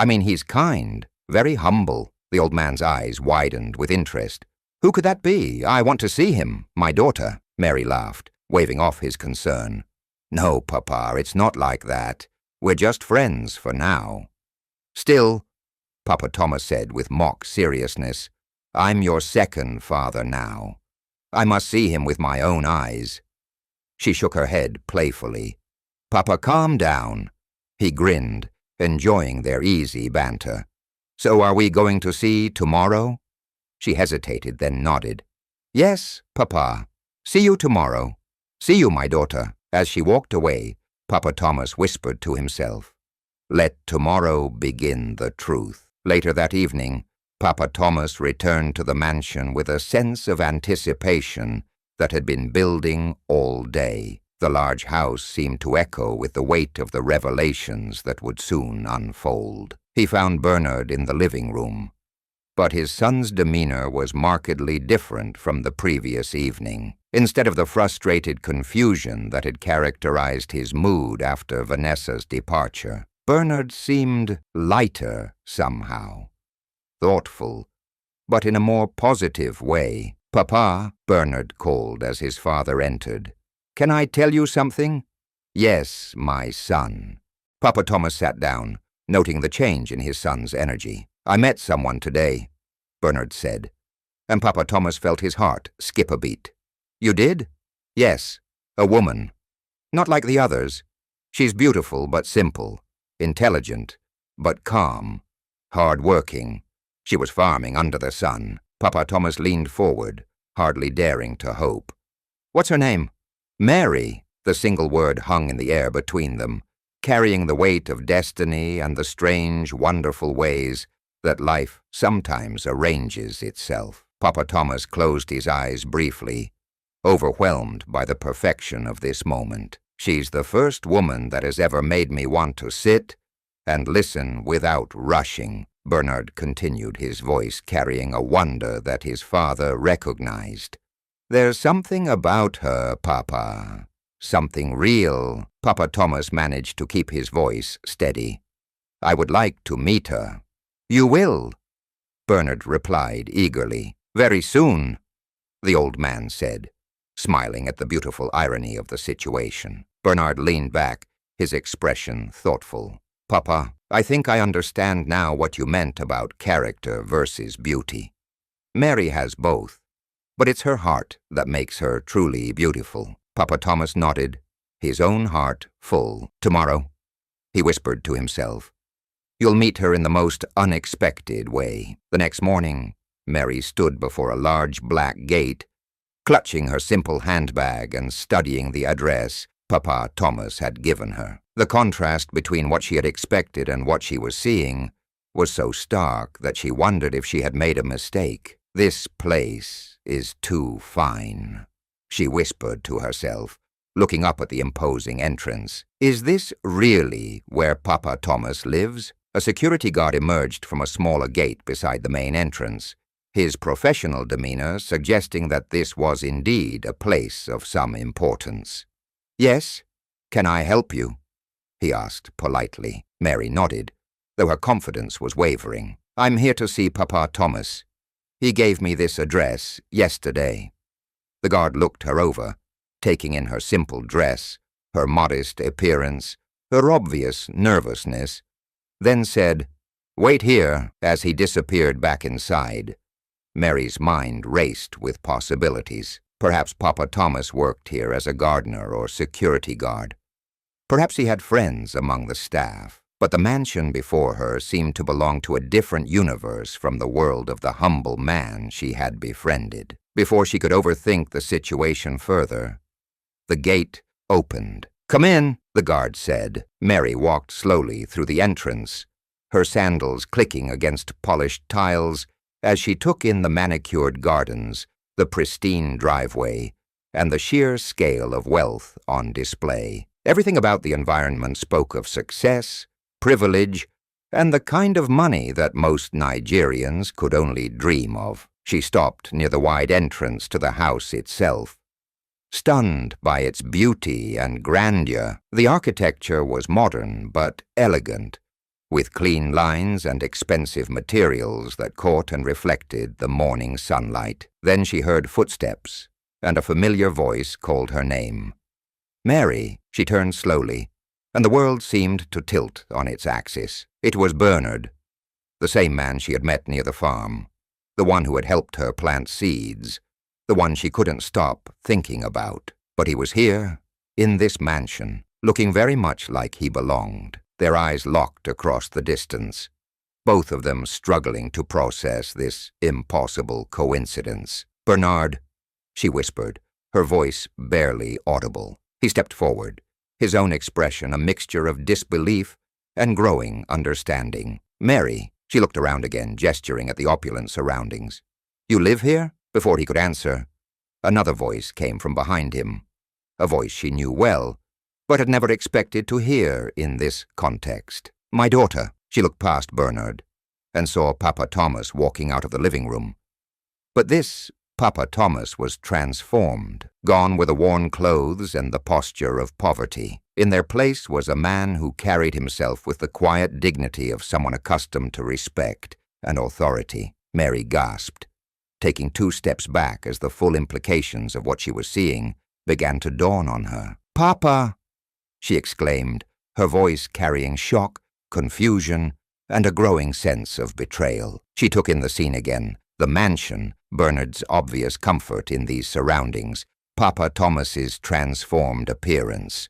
He's kind, very humble." The old man's eyes widened with interest. "Who could that be? I want to see him. My daughter." Mary laughed, waving off his concern. "No, Papa, it's not like that. We're just friends for now." "Still," Papa Thomas said with mock seriousness, "I'm your second father now. I must see him with my own eyes." She shook her head playfully. "Papa, calm down." He grinned, enjoying their easy banter. "So are we going to see tomorrow?" She hesitated, then nodded. "Yes, Papa. See you tomorrow. See you, my daughter." As she walked away, Papa Thomas whispered to himself, "Let tomorrow begin the truth." Later that evening, Papa Thomas returned to the mansion with a sense of anticipation that had been building all day. The large house seemed to echo with the weight of the revelations that would soon unfold. He found Bernard in the living room, but his son's demeanor was markedly different from the previous evening. Instead of the frustrated confusion that had characterized his mood after Vanessa's departure, Bernard seemed lighter somehow, thoughtful, but in a more positive way. "Papa," Bernard called as his father entered. "Can I tell you something?" "Yes, my son." Papa Thomas sat down, noting the change in his son's energy. "I met someone today," Bernard said, and Papa Thomas felt his heart skip a beat. "You did?" "Yes, a woman. Not like the others. She's beautiful but simple, intelligent but calm, hard-working. She was farming under the sun." Papa Thomas leaned forward, hardly daring to hope. "What's her name?" "Mary." The single word hung in the air between them, carrying the weight of destiny and the strange, wonderful ways that life sometimes arranges itself. Papa Thomas closed his eyes briefly, overwhelmed by the perfection of this moment. "She's the first woman that has ever made me want to sit and listen without rushing," Bernard continued, his voice carrying a wonder that his father recognized. "There's something about her, Papa. Something real." Papa Thomas managed to keep his voice steady. "I would like to meet her." "You will," Bernard replied eagerly. "Very soon," the old man said, smiling at the beautiful irony of the situation. Bernard leaned back, his expression thoughtful. "Papa, I think I understand now what you meant about character versus beauty. Mary has both, but it's her heart that makes her truly beautiful." Papa Thomas nodded, his own heart full. "Tomorrow," he whispered to himself, "you'll meet her in the most unexpected way." The next morning, Mary stood before a large black gate, clutching her simple handbag and studying the address Papa Thomas had given her. The contrast between what she had expected and what she was seeing was so stark that she wondered if she had made a mistake. "This place is too fine," she whispered to herself, looking up at the imposing entrance. "Is this really where Papa Thomas lives?" A security guard emerged from a smaller gate beside the main entrance, his professional demeanor suggesting that this was indeed a place of some importance. "Yes, can I help you?" he asked politely. Mary nodded, though her confidence was wavering. "I'm here to see Papa Thomas. He gave me this address yesterday." The guard looked her over, taking in her simple dress, her modest appearance, her obvious nervousness, then said, "Wait here," as he disappeared back inside. Mary's mind raced with possibilities. Perhaps Papa Thomas worked here as a gardener or security guard. Perhaps he had friends among the staff. But the mansion before her seemed to belong to a different universe from the world of the humble man she had befriended. Before she could overthink the situation further, the gate opened. "Come in," the guard said. Mary walked slowly through the entrance, her sandals clicking against polished tiles as she took in the manicured gardens, the pristine driveway, and the sheer scale of wealth on display. Everything about the environment spoke of success, privilege, and the kind of money that most Nigerians could only dream of. She stopped near the wide entrance to the house itself, stunned by its beauty and grandeur. The architecture was modern but elegant, with clean lines and expensive materials that caught and reflected the morning sunlight. Then she heard footsteps, and a familiar voice called her name. "Mary." She turned slowly, and the world seemed to tilt on its axis. It was Bernard, the same man she had met near the farm, the one who had helped her plant seeds, the one she couldn't stop thinking about. But he was here, in this mansion, looking very much like he belonged, their eyes locked across the distance, both of them struggling to process this impossible coincidence. "Bernard," she whispered, her voice barely audible. He stepped forward, his own expression a mixture of disbelief and growing understanding. "Mary," she looked around again, gesturing at the opulent surroundings. "You live here?" Before he could answer, another voice came from behind him, a voice she knew well, but had never expected to hear in this context. "My daughter." She looked past Bernard and saw Papa Thomas walking out of the living room. But this Papa Thomas was transformed. Gone were the worn clothes and the posture of poverty. In their place was a man who carried himself with the quiet dignity of someone accustomed to respect and authority. Mary gasped, taking 2 steps back as the full implications of what she was seeing began to dawn on her. "Papa!" she exclaimed, her voice carrying shock, confusion, and a growing sense of betrayal. She took in the scene again, the mansion, Bernard's obvious comfort in these surroundings, Papa Thomas's transformed appearance.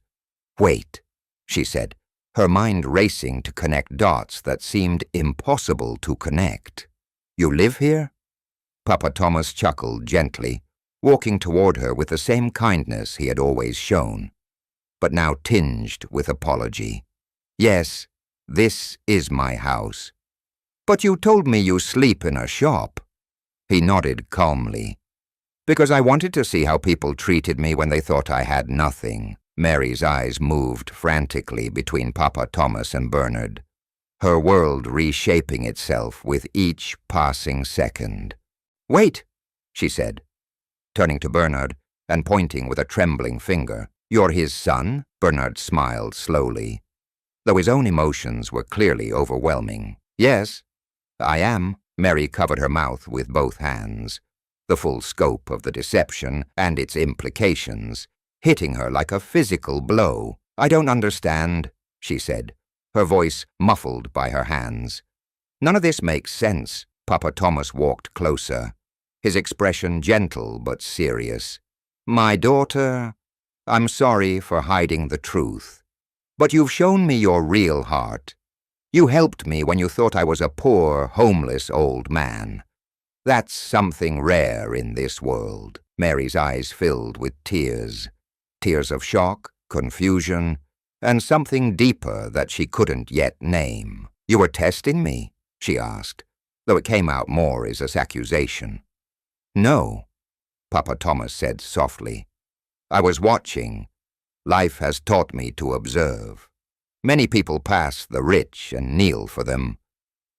"Wait," she said, her mind racing to connect dots that seemed impossible to connect. "You live here?" Papa Thomas chuckled gently, walking toward her with the same kindness he had always shown, but now tinged with apology. "Yes, this is my house." "But you told me you sleep in a shop." He nodded calmly. "Because I wanted to see how people treated me when they thought I had nothing." Mary's eyes moved frantically between Papa Thomas and Bernard, her world reshaping itself with each passing second. "Wait," she said, turning to Bernard and pointing with a trembling finger. "You're his son?" Bernard smiled slowly, though his own emotions were clearly overwhelming. "Yes, I am." Mary covered her mouth with both hands, the full scope of the deception and its implications hitting her like a physical blow. "I don't understand," she said, her voice muffled by her hands. "None of this makes sense." Papa Thomas walked closer, his expression gentle but serious. "My daughter, I'm sorry for hiding the truth, but you've shown me your real heart. You helped me when you thought I was a poor, homeless old man. That's something rare in this world." Mary's eyes filled with tears, tears of shock, confusion, and something deeper that she couldn't yet name. "You were testing me?" she asked, though it came out more as an accusation. "No," Papa Thomas said softly. "I was watching. Life has taught me to observe. Many people pass the rich and kneel for them,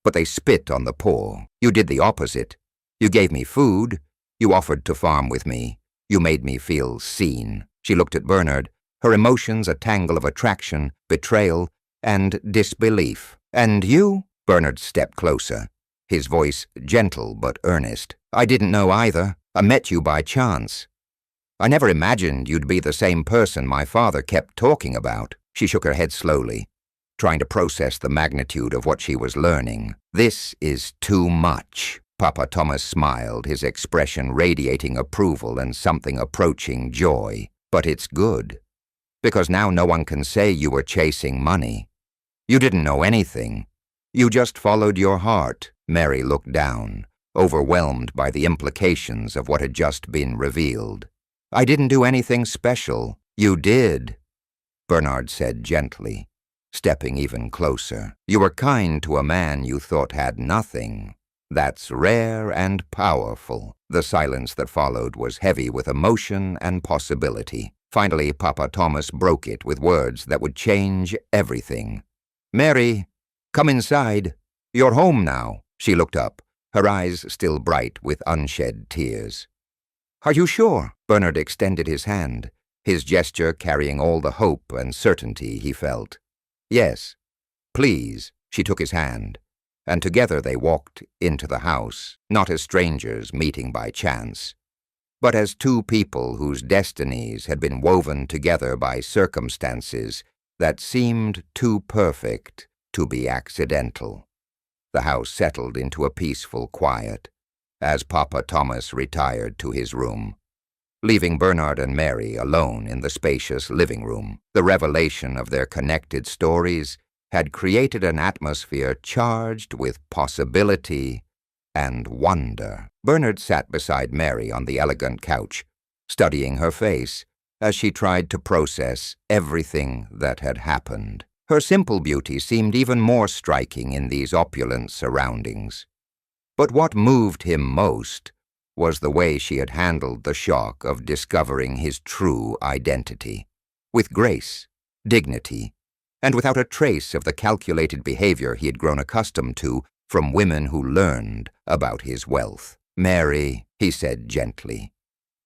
but they spit on the poor. You did the opposite. You gave me food. You offered to farm with me. You made me feel seen." She looked at Bernard, her emotions a tangle of attraction, betrayal, and disbelief. "And you?" Bernard stepped closer, his voice gentle but earnest. "I didn't know either. I met you by chance. I never imagined you'd be the same person my father kept talking about." She shook her head slowly, trying to process the magnitude of what she was learning. "This is too much." Papa Thomas smiled, his expression radiating approval and something approaching joy. "But it's good, because now no one can say you were chasing money. You didn't know anything. You just followed your heart." Mary looked down, overwhelmed by the implications of what had just been revealed. "I didn't do anything special." "You did," Bernard said gently, stepping even closer. "You were kind to a man you thought had nothing. That's rare and powerful." The silence that followed was heavy with emotion and possibility. Finally, Papa Thomas broke it with words that would change everything. "Mary, come inside. You're home now." She looked up, her eyes still bright with unshed tears. "Are you sure?" Bernard extended his hand, his gesture carrying all the hope and certainty he felt. "Yes, please." She took his hand, and together they walked into the house, not as strangers meeting by chance, but as two people whose destinies had been woven together by circumstances that seemed too perfect to be accidental. The house settled into a peaceful quiet, as Papa Thomas retired to his room, leaving Bernard and Mary alone in the spacious living room. The revelation of their connected stories had created an atmosphere charged with possibility and wonder. Bernard sat beside Mary on the elegant couch, studying her face as she tried to process everything that had happened. Her simple beauty seemed even more striking in these opulent surroundings. But what moved him most was the way she had handled the shock of discovering his true identity, with grace, dignity, and without a trace of the calculated behavior he had grown accustomed to from women who learned about his wealth. "Mary," he said gently,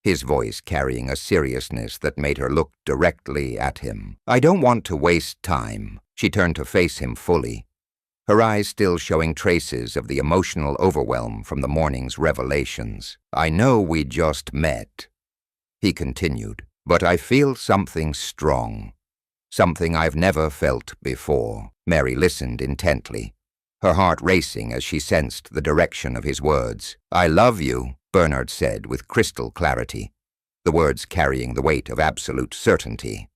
his voice carrying a seriousness that made her look directly at him. "I don't want to waste time." She turned to face him fully, her eyes still showing traces of the emotional overwhelm from the morning's revelations. "I know we just met," he continued, "but I feel something strong, something I've never felt before." Mary listened intently, her heart racing as she sensed the direction of his words. "I love you," Bernard said with crystal clarity, the words carrying the weight of absolute certainty.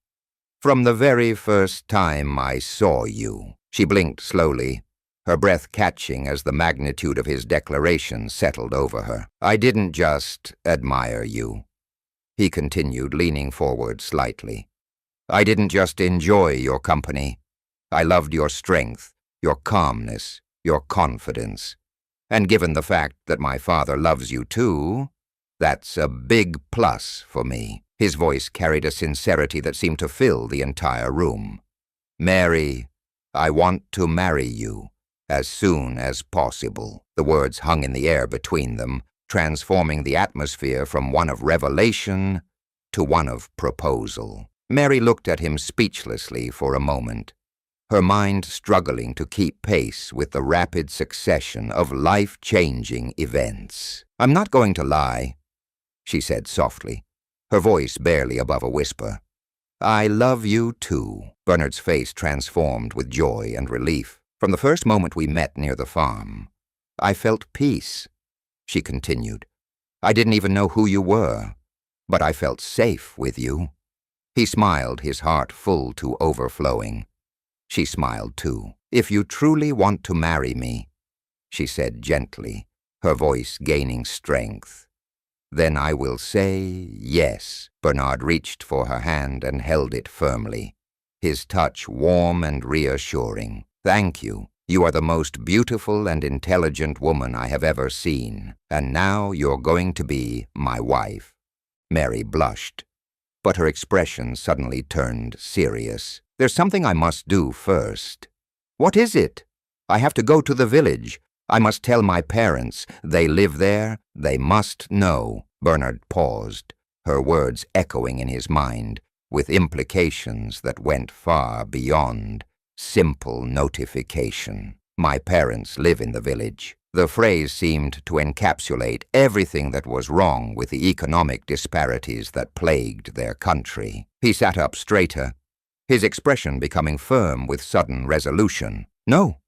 "From the very first time I saw you." She blinked slowly, her breath catching as the magnitude of his declaration settled over her. "I didn't just admire you," he continued, leaning forward slightly. "I didn't just enjoy your company. I loved your strength, your calmness, your confidence. And given the fact that my father loves you too, that's a big plus for me." His voice carried a sincerity that seemed to fill the entire room. "Mary, I want to marry you as soon as possible." The words hung in the air between them, transforming the atmosphere from one of revelation to one of proposal. Mary looked at him speechlessly for a moment, her mind struggling to keep pace with the rapid succession of life-changing events. "I'm not going to lie," she said softly, her voice barely above a whisper. "I love you too." Bernard's face transformed with joy and relief. "From the first moment we met near the farm, I felt peace," she continued. "I didn't even know who you were, but I felt safe with you." He smiled, his heart full to overflowing. She smiled too. "If you truly want to marry me," she said gently, her voice gaining strength, "then I will say yes." Bernard reached for her hand and held it firmly, his touch warm and reassuring. "Thank you. You are the most beautiful and intelligent woman I have ever seen, and now you're going to be my wife." Mary blushed, but her expression suddenly turned serious. "There's something I must do first." "What is it?" "I have to go to the village. I must tell my parents. They live there. They must know." Bernard paused, her words echoing in his mind, with implications that went far beyond simple notification. "My parents live in the village." The phrase seemed to encapsulate everything that was wrong with the economic disparities that plagued their country. He sat up straighter, his expression becoming firm with sudden resolution. "No,"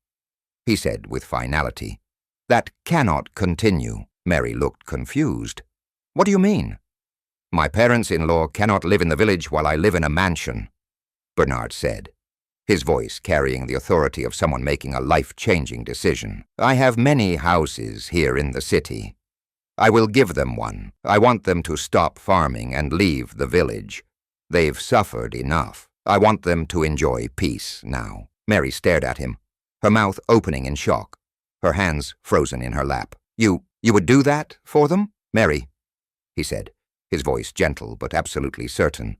he said with finality. "That cannot continue." Mary looked confused. "What do you mean?" "My parents-in-law cannot live in the village while I live in a mansion," Bernard said, his voice carrying the authority of someone making a life-changing decision. "I have many houses here in the city. I will give them one. I want them to stop farming and leave the village. They've suffered enough. I want them to enjoy peace now." Mary stared at him, her mouth opening in shock, her hands frozen in her lap. You would do that for them?" "Mary," he said, his voice gentle but absolutely certain,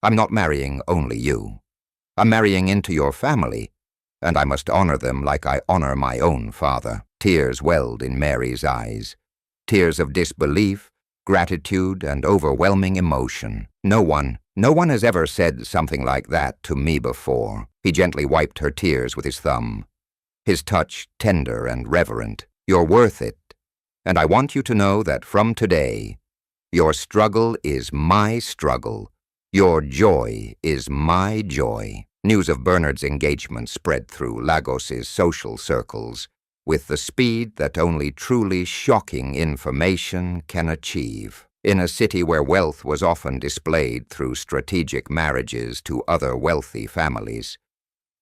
"I'm not marrying only you. I'm marrying into your family, and I must honor them like I honor my own father." Tears welled in Mary's eyes, tears of disbelief, gratitude, and overwhelming emotion. No one has ever said something like that to me before." He gently wiped her tears with his thumb, his touch tender and reverent. "You're worth it, and I want you to know that from today, your struggle is my struggle. Your joy is my joy." News of Bernard's engagement spread through Lagos's social circles, with the speed that only truly shocking information can achieve. In a city where wealth was often displayed through strategic marriages to other wealthy families,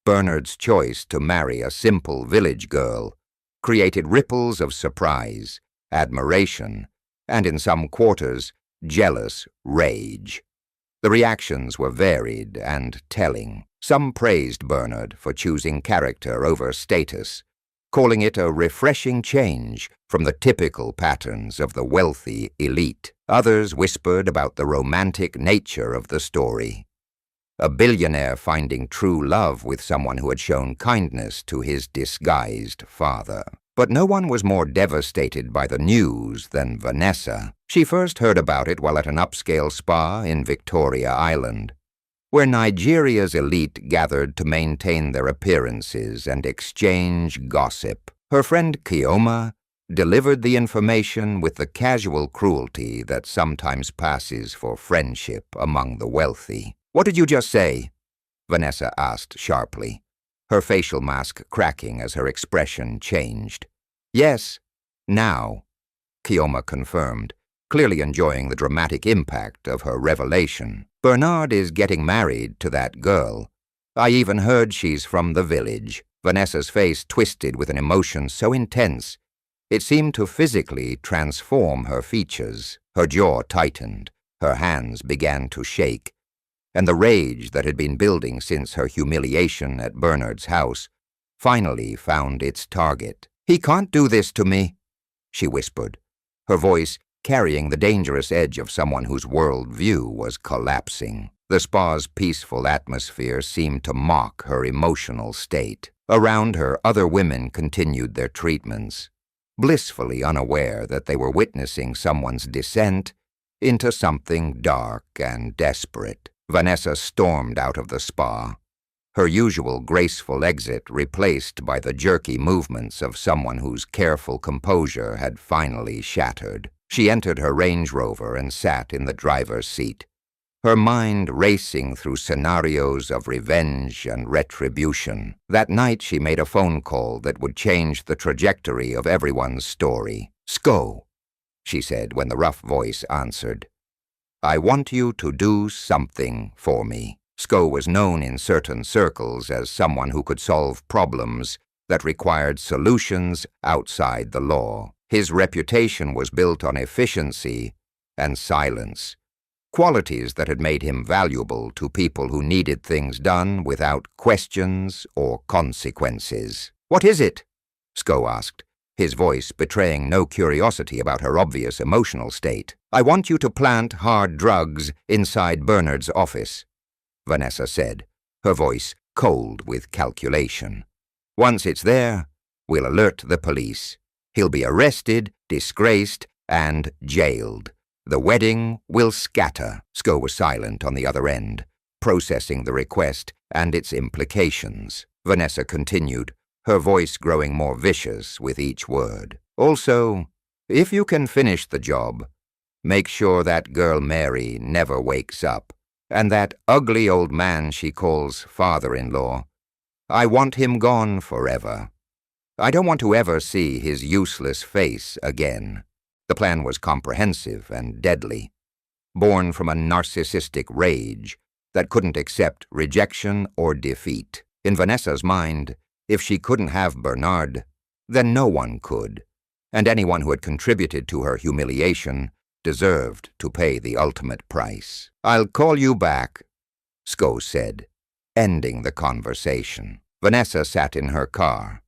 Bernard's choice to marry a simple village girl created ripples of surprise, admiration, and in some quarters, jealous rage. The reactions were varied and telling. Some praised Bernard for choosing character over status, calling it a refreshing change from the typical patterns of the wealthy elite. Others whispered about the romantic nature of the story. A billionaire finding true love with someone who had shown kindness to his disguised father. But no one was more devastated by the news than Vanessa. She first heard about it while at an upscale spa in Victoria Island, where Nigeria's elite gathered to maintain their appearances and exchange gossip. Her friend Kioma delivered the information with the casual cruelty that sometimes passes for friendship among the wealthy. "What did you just say?" Vanessa asked sharply, her facial mask cracking as her expression changed. "Yes, now," Kioma confirmed, clearly enjoying the dramatic impact of her revelation. "Bernard is getting married to that girl. I even heard she's from the village." Vanessa's face twisted with an emotion so intense it seemed to physically transform her features. Her jaw tightened, her hands began to shake, and the rage that had been building since her humiliation at Bernard's house finally found its target. "He can't do this to me," she whispered, her voice carrying the dangerous edge of someone whose world view was collapsing. The spa's peaceful atmosphere seemed to mock her emotional state. Around her, other women continued their treatments, blissfully unaware that they were witnessing someone's descent into something dark and desperate. Vanessa stormed out of the spa, her usual graceful exit replaced by the jerky movements of someone whose careful composure had finally shattered. She entered her Range Rover and sat in the driver's seat, her mind racing through scenarios of revenge and retribution. That night she made a phone call that would change the trajectory of everyone's story. "Sko," she said when the rough voice answered. "I want you to do something for me." Sko was known in certain circles as someone who could solve problems that required solutions outside the law. His reputation was built on efficiency and silence, qualities that had made him valuable to people who needed things done without questions or consequences. "What is it?" Sko asked, his voice betraying no curiosity about her obvious emotional state. "I want you to plant hard drugs inside Bernard's office," Vanessa said, her voice cold with calculation. "Once it's there, we'll alert the police. He'll be arrested, disgraced, and jailed. The wedding will scatter." Sko was silent on the other end, processing the request and its implications. Vanessa continued, her voice growing more vicious with each word. "Also, if you can finish the job, make sure that girl Mary never wakes up. And that ugly old man she calls father-in-law, I want him gone forever. I don't want to ever see his useless face again." The plan was comprehensive and deadly, born from a narcissistic rage that couldn't accept rejection or defeat. In Vanessa's mind, if she couldn't have Bernard, then no one could, and anyone who had contributed to her humiliation deserved to pay the ultimate price. "I'll call you back," Sko said, ending the conversation. Vanessa sat in her car,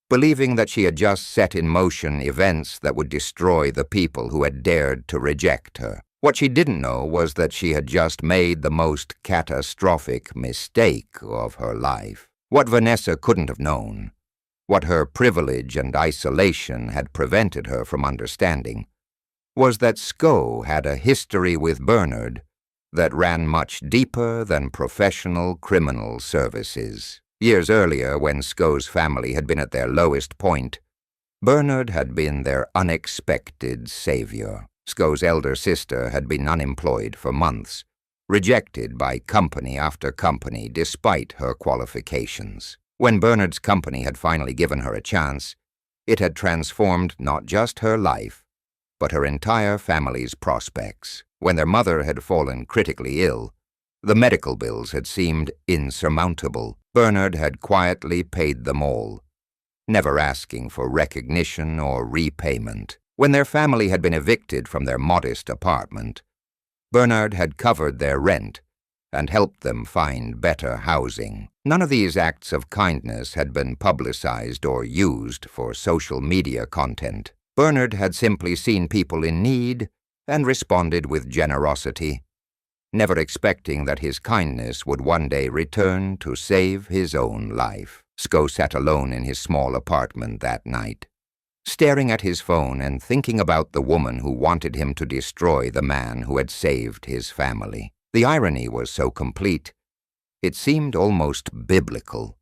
believing that she had just set in motion events that would destroy the people who had dared to reject her. What she didn't know was that she had just made the most catastrophic mistake of her life. What Vanessa couldn't have known, what her privilege and isolation had prevented her from understanding, was that Sko had a history with Bernard that ran much deeper than professional criminal services. Years earlier, when Sko's family had been at their lowest point, Bernard had been their unexpected savior. Sko's elder sister had been unemployed for months, rejected by company after company despite her qualifications. When Bernard's company had finally given her a chance, It had transformed not just her life, but her entire family's prospects. When their mother had fallen critically ill, the medical bills had seemed insurmountable. Bernard had quietly paid them all, never asking for recognition or repayment. When their family had been evicted from their modest apartment, Bernard had covered their rent and helped them find better housing. None of these acts of kindness had been publicized or used for social media content. Bernard had simply seen people in need and responded with generosity, never expecting that his kindness would one day return to save his own life. Sko sat alone in his small apartment that night, staring at his phone and thinking about the woman who wanted him to destroy the man who had saved his family. The irony was so complete, it seemed almost biblical.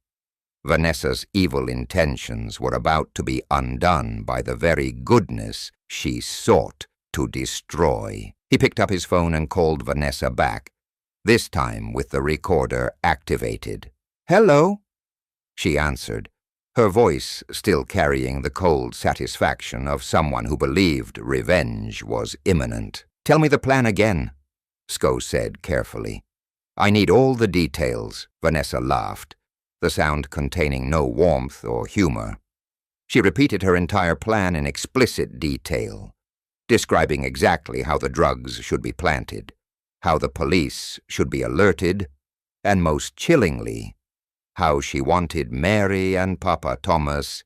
Vanessa's evil intentions were about to be undone by the very goodness she sought to destroy. He picked up his phone and called Vanessa back, this time with the recorder activated. "Hello," she answered, her voice still carrying the cold satisfaction of someone who believed revenge was imminent. "Tell me the plan again," Sko said carefully. "I need all the details," Vanessa laughed, the sound containing no warmth or humor. She repeated her entire plan in explicit detail, describing exactly how the drugs should be planted, how the police should be alerted, and most chillingly, how she wanted Mary and Papa Thomas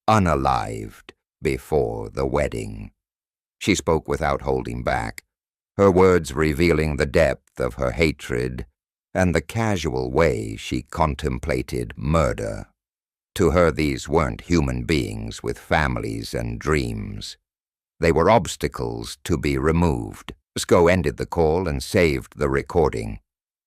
unalived before the wedding. She spoke without holding back, her words revealing the depth of her hatred and the casual way she contemplated murder. To her, these weren't human beings with families and dreams. They were obstacles to be removed. Sko ended the call and saved the recording.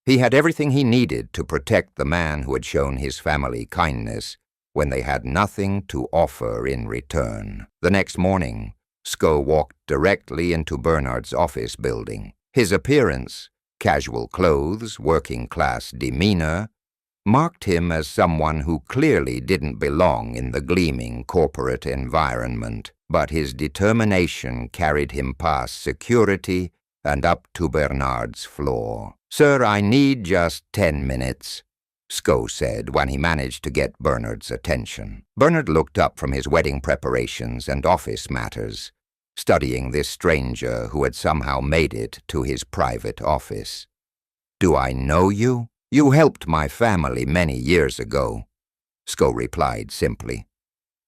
He had everything he needed to protect the man who had shown his family kindness when they had nothing to offer in return. The next morning, Sko walked directly into Bernard's office building. His appearance, casual clothes, working-class demeanor, marked him as someone who clearly didn't belong in the gleaming corporate environment. But his determination carried him past security and up to Bernard's floor. "Sir, I need just 10 minutes, Sko said when he managed to get Bernard's attention. Bernard looked up from his wedding preparations and office matters, studying this stranger who had somehow made it to his private office. "Do I know you? You helped my family many years ago," Sko replied simply.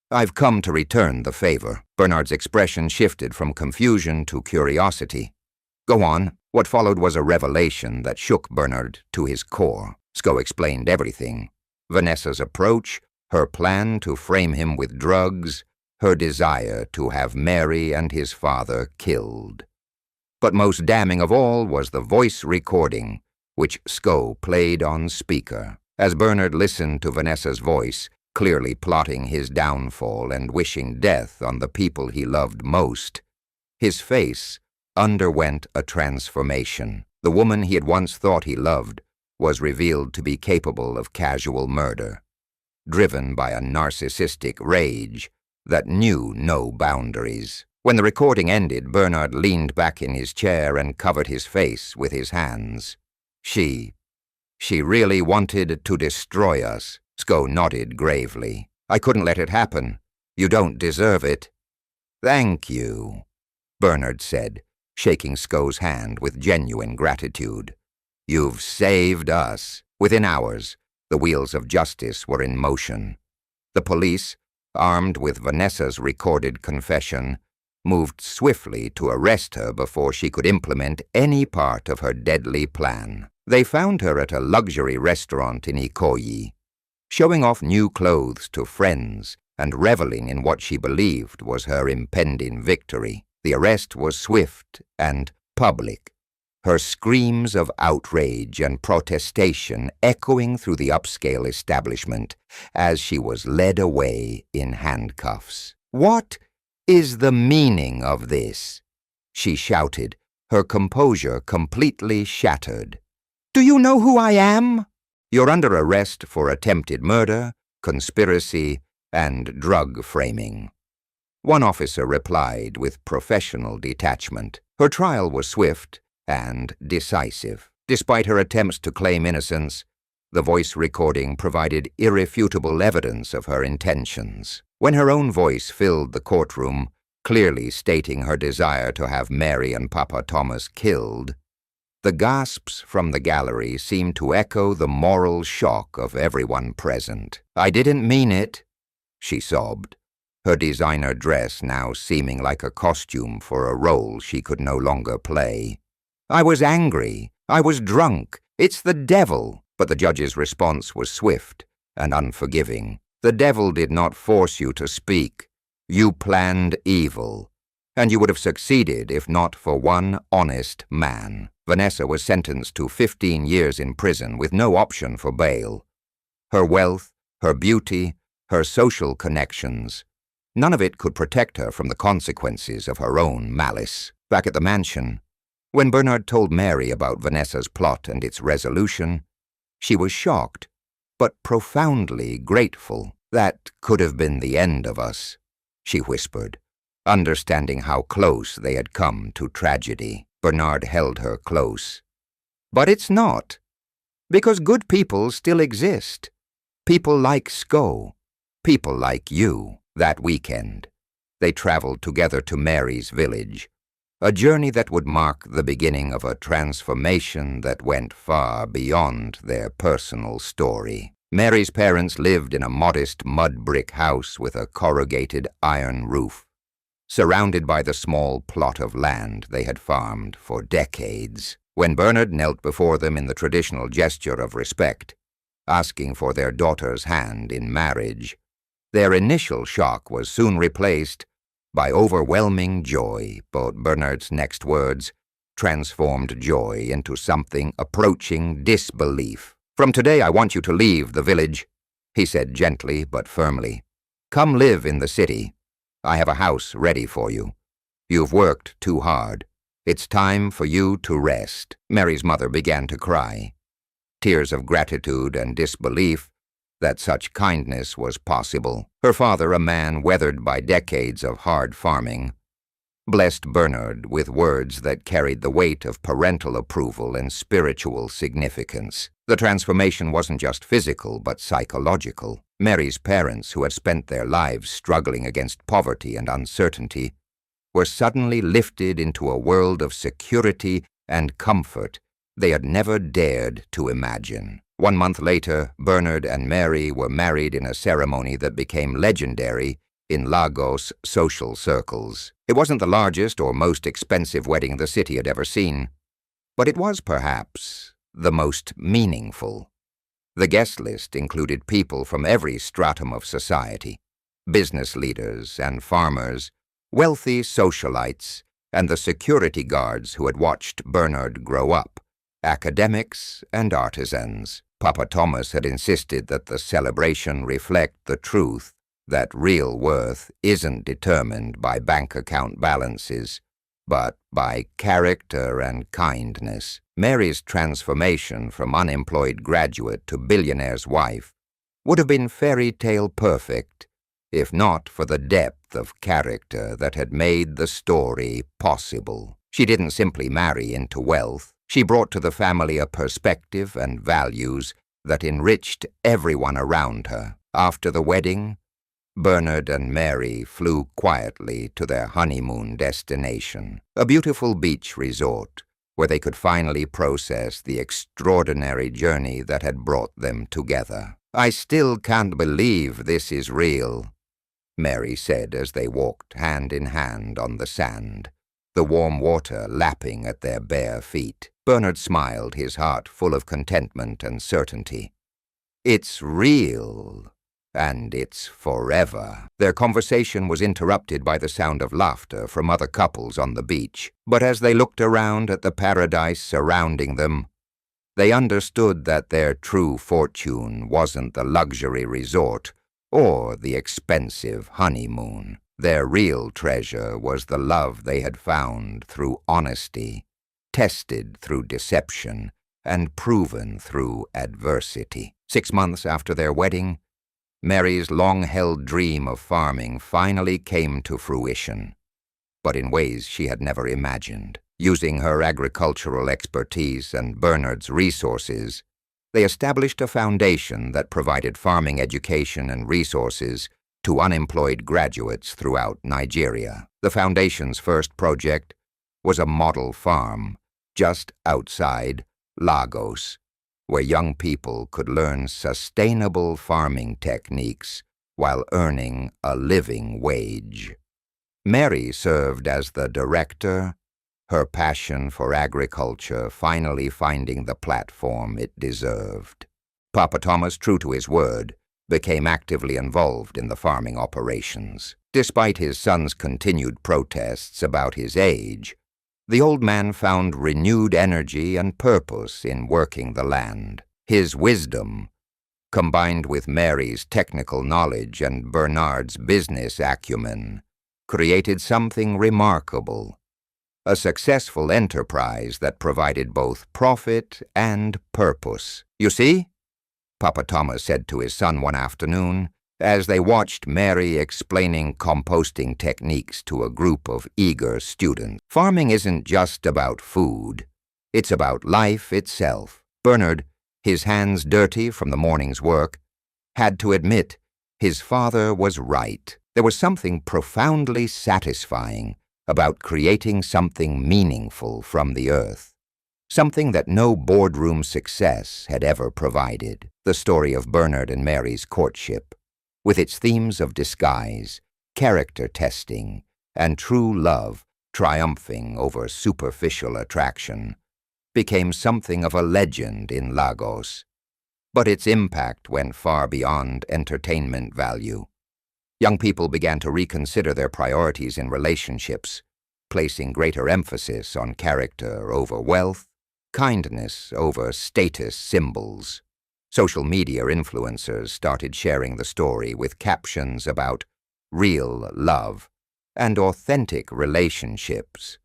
"I've come to return the favor." Bernard's expression shifted from confusion to curiosity. "Go on." What followed was a revelation that shook Bernard to his core. Sko explained everything: Vanessa's approach, her plan to frame him with drugs, her desire to have Mary and his father killed. But most damning of all was the voice recording, which Sko played on speaker. As Bernard listened to Vanessa's voice, clearly plotting his downfall and wishing death on the people he loved most, his face underwent a transformation. The woman he had once thought he loved was revealed to be capable of casual murder, driven by a narcissistic rage that knew no boundaries. When the recording ended, Bernard leaned back in his chair and covered his face with his hands. She really wanted to destroy us." Sko nodded gravely. "I couldn't let it happen. You don't deserve it." "Thank you," Bernard said, shaking Sko's hand with genuine gratitude. "You've saved us." Within hours, the wheels of justice were in motion. The police, armed with Vanessa's recorded confession, moved swiftly to arrest her before she could implement any part of her deadly plan. They found her at a luxury restaurant in Ikoyi, showing off new clothes to friends and reveling in what she believed was her impending victory. The arrest was swift and public, her screams of outrage and protestation echoing through the upscale establishment as she was led away in handcuffs. "What is the meaning of this?" she shouted, her composure completely shattered. "Do you know who I am?" "You're under arrest for attempted murder, conspiracy, and drug framing," One officer replied with professional detachment. Her trial was swift and decisive. Despite her attempts to claim innocence, the voice recording provided irrefutable evidence of her intentions. When her own voice filled the courtroom, clearly stating her desire to have Mary and Papa Thomas killed, the gasps from the gallery seemed to echo the moral shock of everyone present. "I didn't mean it," she sobbed, her designer dress now seeming like a costume for a role she could no longer play. "I was angry. I was drunk. It's the devil." But the judge's response was swift and unforgiving. "The devil did not force you to speak. You planned evil, and you would have succeeded if not for one honest man." Vanessa was sentenced to 15 years in prison with no option for bail. Her wealth, her beauty, her social connections, none of it could protect her from the consequences of her own malice. Back at the mansion, when Bernard told Mary about Vanessa's plot and its resolution, she was shocked, but profoundly grateful. "That could have been the end of us," she whispered, understanding how close they had come to tragedy. Bernard held her close. "But it's not, because good people still exist. People like Sko, people like you." That weekend, they traveled together to Mary's village, a journey that would mark the beginning of a transformation that went far beyond their personal story. Mary's parents lived in a modest mud brick house with a corrugated iron roof, surrounded by the small plot of land they had farmed for decades. When Bernard knelt before them in the traditional gesture of respect, asking for their daughter's hand in marriage, their initial shock was soon replaced by overwhelming joy. But Bernard's next words transformed joy into something approaching disbelief. "From today I want you to leave the village," he said gently but firmly. "Come live in the city. I have a house ready for you. You've worked too hard. It's time for you to rest." Mary's mother began to cry, tears of gratitude and disbelief that such kindness was possible. Her father, a man weathered by decades of hard farming, blessed Bernard with words that carried the weight of parental approval and spiritual significance. The transformation wasn't just physical but psychological. Mary's parents, who had spent their lives struggling against poverty and uncertainty, were suddenly lifted into a world of security and comfort they had never dared to imagine. 1 month later, Bernard and Mary were married in a ceremony that became legendary in Lagos social circles. It wasn't the largest or most expensive wedding the city had ever seen, but it was perhaps the most meaningful. The guest list included people from every stratum of society, business leaders and farmers, wealthy socialites, and the security guards who had watched Bernard grow up, academics and artisans. Papa Thomas had insisted that the celebration reflect the truth that real worth isn't determined by bank account balances, but by character and kindness. Mary's transformation from unemployed graduate to billionaire's wife would have been fairy tale perfect if not for the depth of character that had made the story possible. She didn't simply marry into wealth. She brought to the family a perspective and values that enriched everyone around her. After the wedding, Bernard and Mary flew quietly to their honeymoon destination, a beautiful beach resort where they could finally process the extraordinary journey that had brought them together. "I still can't believe this is real," Mary said as they walked hand in hand on the sand, the warm water lapping at their bare feet. Bernard smiled, his heart full of contentment and certainty. "It's real, and it's forever." Their conversation was interrupted by the sound of laughter from other couples on the beach, but as they looked around at the paradise surrounding them, they understood that their true fortune wasn't the luxury resort or the expensive honeymoon. Their real treasure was the love they had found through honesty, tested through deception, and proven through adversity. 6 months after their wedding, Mary's long-held dream of farming finally came to fruition, but in ways she had never imagined. Using her agricultural expertise and Bernard's resources, they established a foundation that provided farming education and resources to unemployed graduates throughout Nigeria. The foundation's first project was a model farm just outside Lagos, where young people could learn sustainable farming techniques while earning a living wage. Mary served as the director, her passion for agriculture finally finding the platform it deserved. Papa Thomas, true to his word, became actively involved in the farming operations. Despite his son's continued protests about his age, the old man found renewed energy and purpose in working the land. His wisdom, combined with Mary's technical knowledge and Bernard's business acumen, created something remarkable, a successful enterprise that provided both profit and purpose. "You see?" Papa Thomas said to his son one afternoon, as they watched Mary explaining composting techniques to a group of eager students. "Farming isn't just about food. It's about life itself." Bernard, his hands dirty from the morning's work, had to admit his father was right. There was something profoundly satisfying about creating something meaningful from the earth, something that no boardroom success had ever provided. The story of Bernard and Mary's courtship, with its themes of disguise, character testing, and true love triumphing over superficial attraction, became something of a legend in Lagos. But its impact went far beyond entertainment value. Young people began to reconsider their priorities in relationships, placing greater emphasis on character over wealth, kindness over status symbols. Social media influencers started sharing the story with captions about real love and authentic relationships,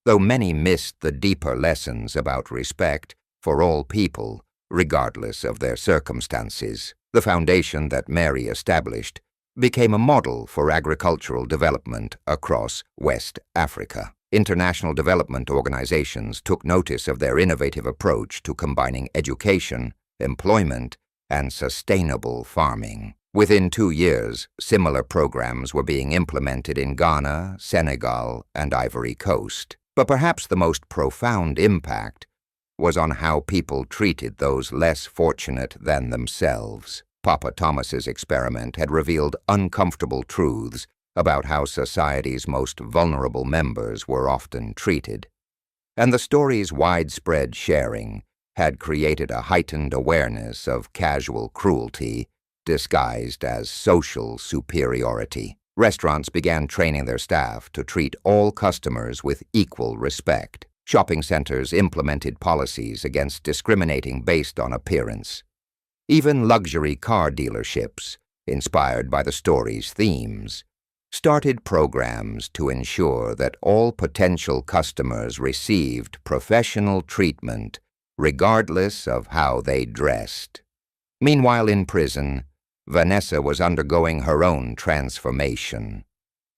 though many missed the deeper lessons about respect for all people, regardless of their circumstances. The foundation that Mary established became a model for agricultural development across West Africa. International development organizations took notice of their innovative approach to combining education, employment, and sustainable farming. Within 2 years, similar programs were being implemented in Ghana, Senegal, and Ivory Coast. But perhaps the most profound impact was on how people treated those less fortunate than themselves. Papa Thomas's experiment had revealed uncomfortable truths about how society's most vulnerable members were often treated, and the story's widespread sharing had created a heightened awareness of casual cruelty disguised as social superiority. Restaurants began training their staff to treat all customers with equal respect. Shopping centers implemented policies against discriminating based on appearance. Even luxury car dealerships, inspired by the story's themes, started programs to ensure that all potential customers received professional treatment regardless of how they dressed. Meanwhile, in prison, Vanessa was undergoing her own transformation,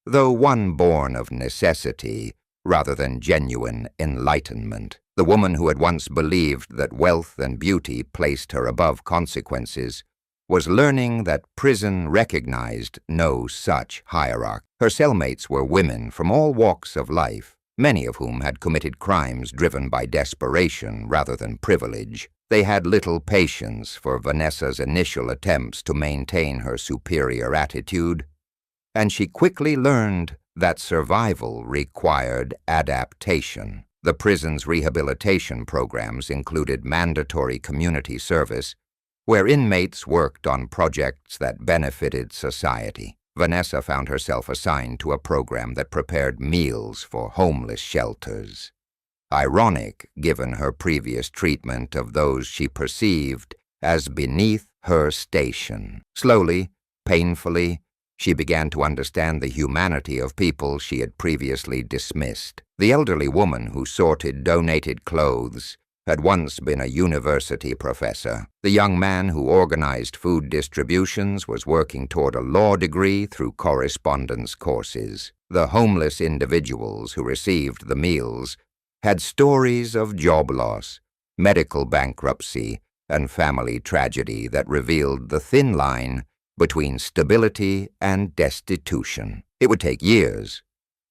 though one born of necessity rather than genuine enlightenment. The woman who had once believed that wealth and beauty placed her above consequences was learning that prison recognized no such hierarchy. Her cellmates were women from all walks of life, many of whom had committed crimes driven by desperation rather than privilege. They had little patience for Vanessa's initial attempts to maintain her superior attitude, and she quickly learned that survival required adaptation. The prison's rehabilitation programs included mandatory community service, where inmates worked on projects that benefited society. Vanessa found herself assigned to a program that prepared meals for homeless shelters. Ironic, given her previous treatment of those she perceived as beneath her station. Slowly, painfully, she began to understand the humanity of people she had previously dismissed. The elderly woman who sorted donated clothes had once been a university professor. The young man who organized food distributions was working toward a law degree through correspondence courses. The homeless individuals who received the meals had stories of job loss, medical bankruptcy, and family tragedy that revealed the thin line between stability and destitution. It would take years,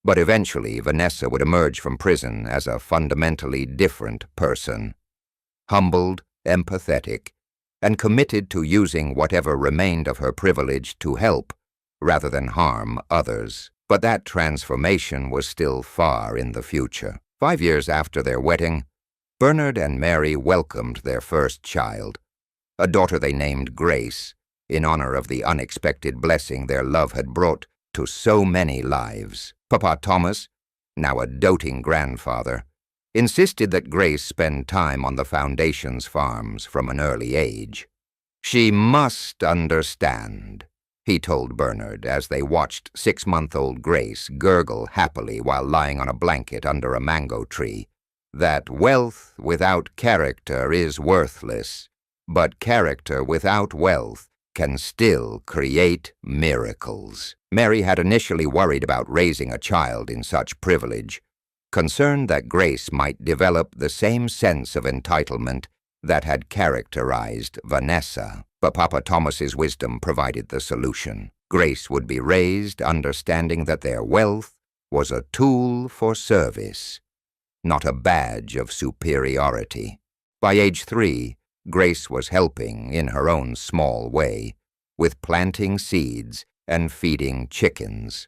but eventually Vanessa would emerge from prison as a fundamentally different person, humbled, empathetic, and committed to using whatever remained of her privilege to help rather than harm others. But that transformation was still far in the future. 5 years after their wedding, Bernard and Mary welcomed their first child, a daughter they named Grace, in honor of the unexpected blessing their love had brought to so many lives. Papa Thomas, now a doting grandfather, insisted that Grace spend time on the Foundation's farms from an early age. "She must understand," he told Bernard as they watched 6-month-old Grace gurgle happily while lying on a blanket under a mango tree, "that wealth without character is worthless, but character without wealth can still create miracles." Mary had initially worried about raising a child in such privilege, concerned that Grace might develop the same sense of entitlement that had characterized Vanessa. But Papa Thomas's wisdom provided the solution. Grace would be raised understanding that their wealth was a tool for service, not a badge of superiority. By age 3, Grace was helping, in her own small way, with planting seeds and feeding chickens.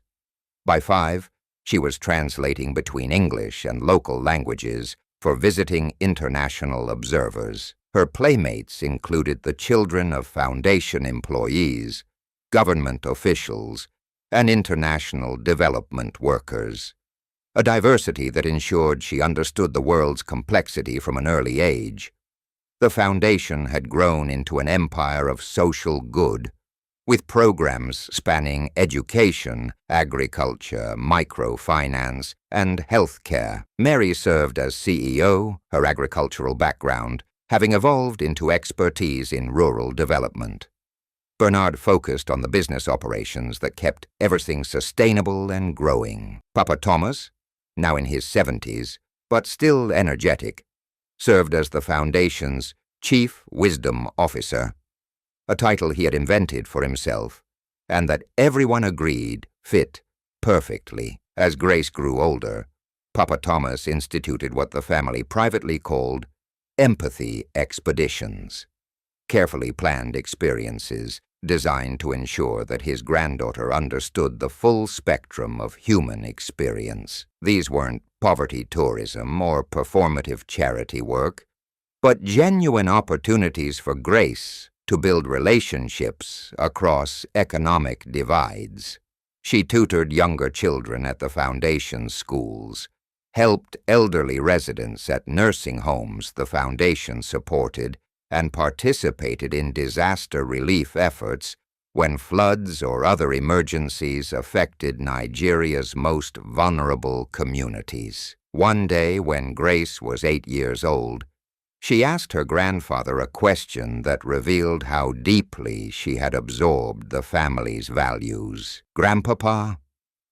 By 5, she was translating between English and local languages for visiting international observers. Her playmates included the children of Foundation employees, government officials, and international development workers, a diversity that ensured she understood the world's complexity from an early age. The Foundation had grown into an empire of social good, with programs spanning education, agriculture, microfinance, and healthcare. Mary served as CEO, her agricultural background having evolved into expertise in rural development. Bernard focused on the business operations that kept everything sustainable and growing. Papa Thomas, now in his 70s, but still energetic, served as the Foundation's Chief Wisdom Officer, a title he had invented for himself, and that everyone agreed fit perfectly. As Grace grew older, Papa Thomas instituted what the family privately called empathy expeditions, carefully planned experiences designed to ensure that his granddaughter understood the full spectrum of human experience. These weren't poverty tourism or performative charity work, but genuine opportunities for Grace to build relationships across economic divides. She tutored younger children at the Foundation schools, helped elderly residents at nursing homes the Foundation supported, and participated in disaster relief efforts when floods or other emergencies affected Nigeria's most vulnerable communities. One day, when Grace was 8 years old, she asked her grandfather a question that revealed how deeply she had absorbed the family's values. "Grandpapa,"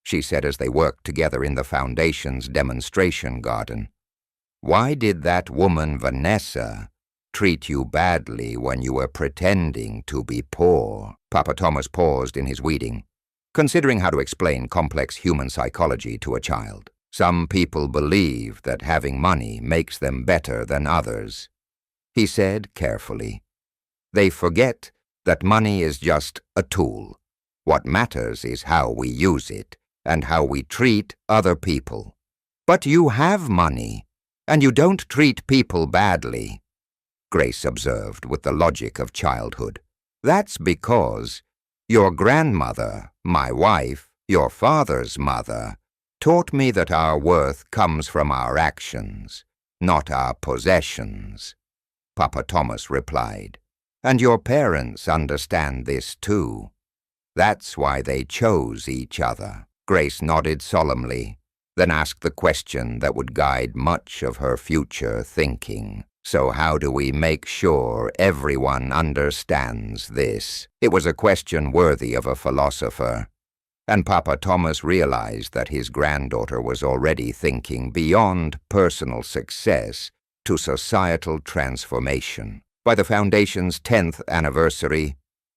she said as they worked together in the Foundation's demonstration garden, "why did that woman Vanessa treat you badly when you were pretending to be poor?" Papa Thomas paused in his weeding, considering how to explain complex human psychology to a child. "Some people believe that having money makes them better than others," he said carefully. "They forget that money is just a tool. What matters is how we use it and how we treat other people." "But you have money, and you don't treat people badly," Grace observed with the logic of childhood. "That's because your grandmother, my wife, your father's mother, taught me that our worth comes from our actions, not our possessions," Papa Thomas replied. "And your parents understand this too. That's why they chose each other." Grace nodded solemnly, then asked the question that would guide much of her future thinking. So how do we make sure everyone understands this? It was a question worthy of a philosopher, and Papa Thomas realized that his granddaughter was already thinking beyond personal success to societal transformation. By the Foundation's 10th anniversary,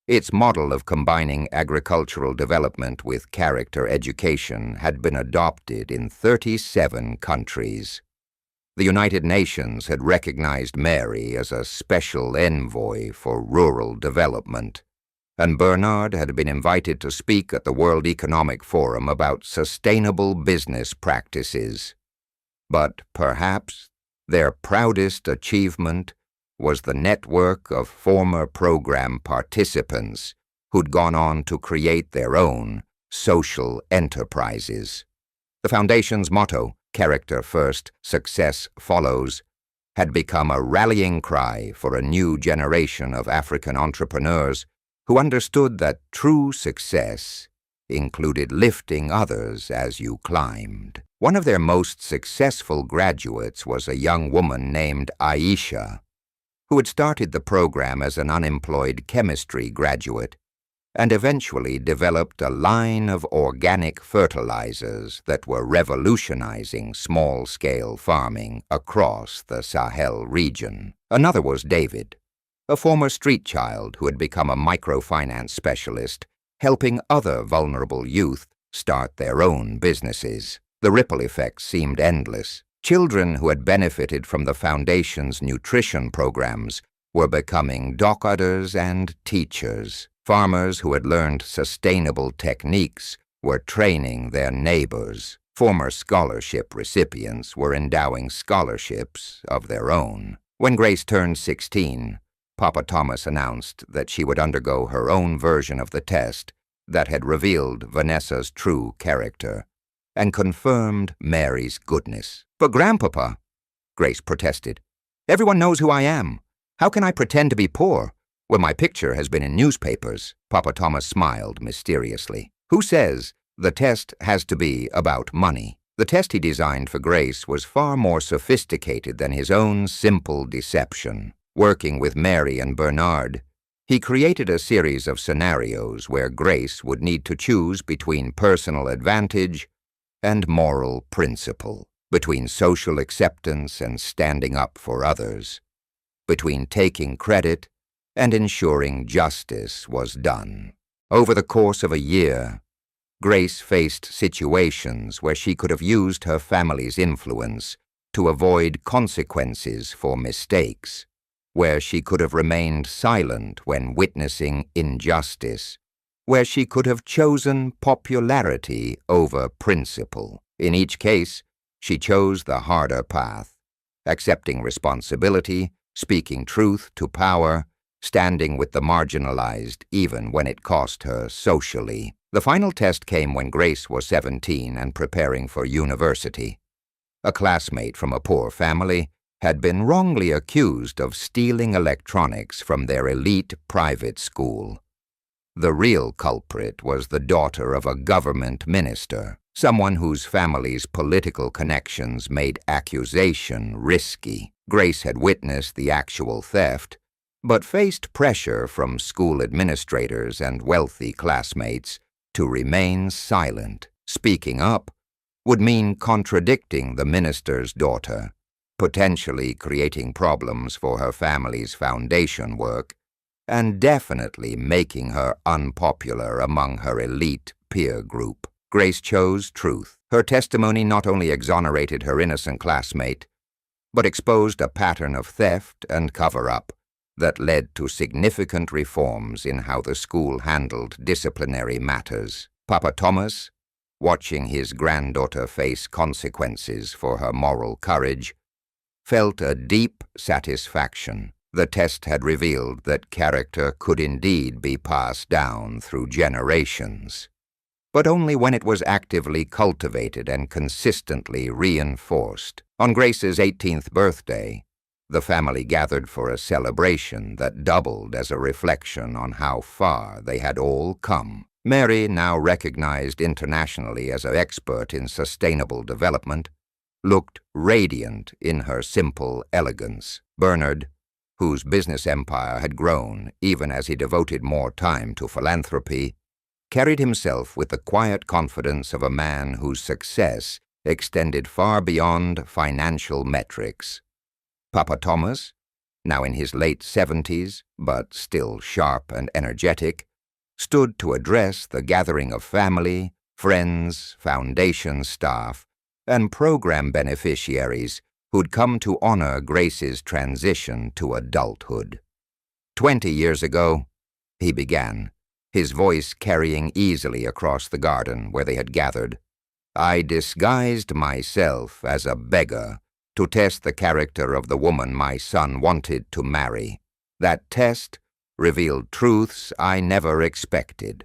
its model of combining agricultural development with character education had been adopted in 37 countries. The United Nations had recognized Mary as a special envoy for rural development, and Bernard had been invited to speak at the World Economic Forum about sustainable business practices. But perhaps their proudest achievement was the network of former program participants who'd gone on to create their own social enterprises. The Foundation's motto, "Character first, success follows," had become a rallying cry for a new generation of African entrepreneurs who understood that true success included lifting others as you climbed. One of their most successful graduates was a young woman named Aisha, who had started the program as an unemployed chemistry graduate and eventually developed a line of organic fertilizers that were revolutionizing small-scale farming across the Sahel region. Another was David, a former street child who had become a microfinance specialist, helping other vulnerable youth start their own businesses. The ripple effects seemed endless. Children who had benefited from the Foundation's nutrition programs were becoming doctors and teachers. Farmers who had learned sustainable techniques were training their neighbors. Former scholarship recipients were endowing scholarships of their own. When Grace turned 16, Papa Thomas announced that she would undergo her own version of the test that had revealed Vanessa's true character and confirmed Mary's goodness. "But Grandpapa," Grace protested, "everyone knows who I am. How can I pretend to be poor when my picture has been in newspapers?" Papa Thomas smiled mysteriously. "Who says the test has to be about money?" The test he designed for Grace was far more sophisticated than his own simple deception. Working with Mary and Bernard, he created a series of scenarios where Grace would need to choose between personal advantage and moral principle, between social acceptance and standing up for others, between taking credit and ensuring justice was done. Over the course of a year, Grace faced situations where she could have used her family's influence to avoid consequences for mistakes, where she could have remained silent when witnessing injustice, where she could have chosen popularity over principle. In each case, she chose the harder path, accepting responsibility, speaking truth to power, standing with the marginalized even when it cost her socially. The final test came when Grace was 17 and preparing for university. A classmate from a poor family had been wrongly accused of stealing electronics from their elite private school. The real culprit was the daughter of a government minister, someone whose family's political connections made accusation risky. Grace had witnessed the actual theft, but faced pressure from school administrators and wealthy classmates to remain silent. Speaking up would mean contradicting the minister's daughter, potentially creating problems for her family's foundation work, and definitely making her unpopular among her elite peer group. Grace chose truth. Her testimony not only exonerated her innocent classmate, but exposed a pattern of theft and cover-up that led to significant reforms in how the school handled disciplinary matters. Papa Thomas, watching his granddaughter face consequences for her moral courage, felt a deep satisfaction. The test had revealed that character could indeed be passed down through generations, but only when it was actively cultivated and consistently reinforced. On Grace's 18th birthday, the family gathered for a celebration that doubled as a reflection on how far they had all come. Mary, now recognized internationally as an expert in sustainable development, looked radiant in her simple elegance. Bernard, whose business empire had grown even as he devoted more time to philanthropy, carried himself with the quiet confidence of a man whose success extended far beyond financial metrics. Papa Thomas, now in his late 70s, but still sharp and energetic, stood to address the gathering of family, friends, foundation staff, and program beneficiaries who'd come to honor Grace's transition to adulthood. 20 years ago, he began, his voice carrying easily across the garden where they had gathered, I disguised myself as a beggar to test the character of the woman my son wanted to marry. That test revealed truths I never expected,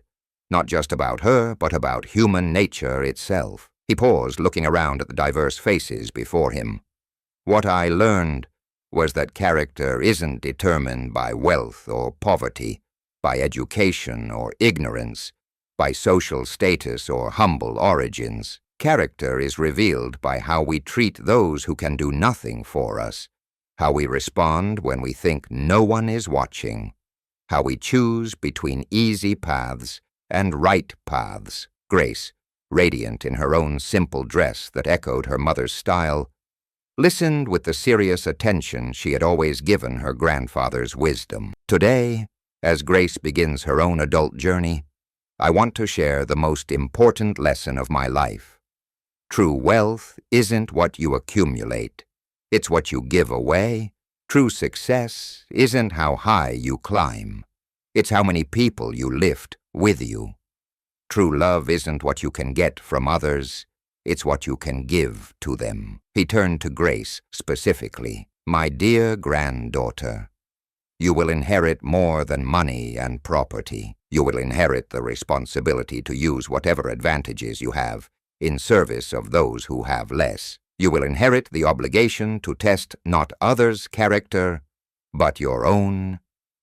not just about her, but about human nature itself. He paused, looking around at the diverse faces before him. What I learned was that character isn't determined by wealth or poverty, by education or ignorance, by social status or humble origins. Character is revealed by how we treat those who can do nothing for us, how we respond when we think no one is watching, how we choose between easy paths and right paths. Grace, radiant in her own simple dress that echoed her mother's style, listened with the serious attention she had always given her grandfather's wisdom. Today, as Grace begins her own adult journey, I want to share the most important lesson of my life. True wealth isn't what you accumulate, it's what you give away. True success isn't how high you climb, it's how many people you lift with you. True love isn't what you can get from others, it's what you can give to them. He turned to Grace specifically. My dear granddaughter, you will inherit more than money and property. You will inherit the responsibility to use whatever advantages you have in service of those who have less. You will inherit the obligation to test not others' character, but your own,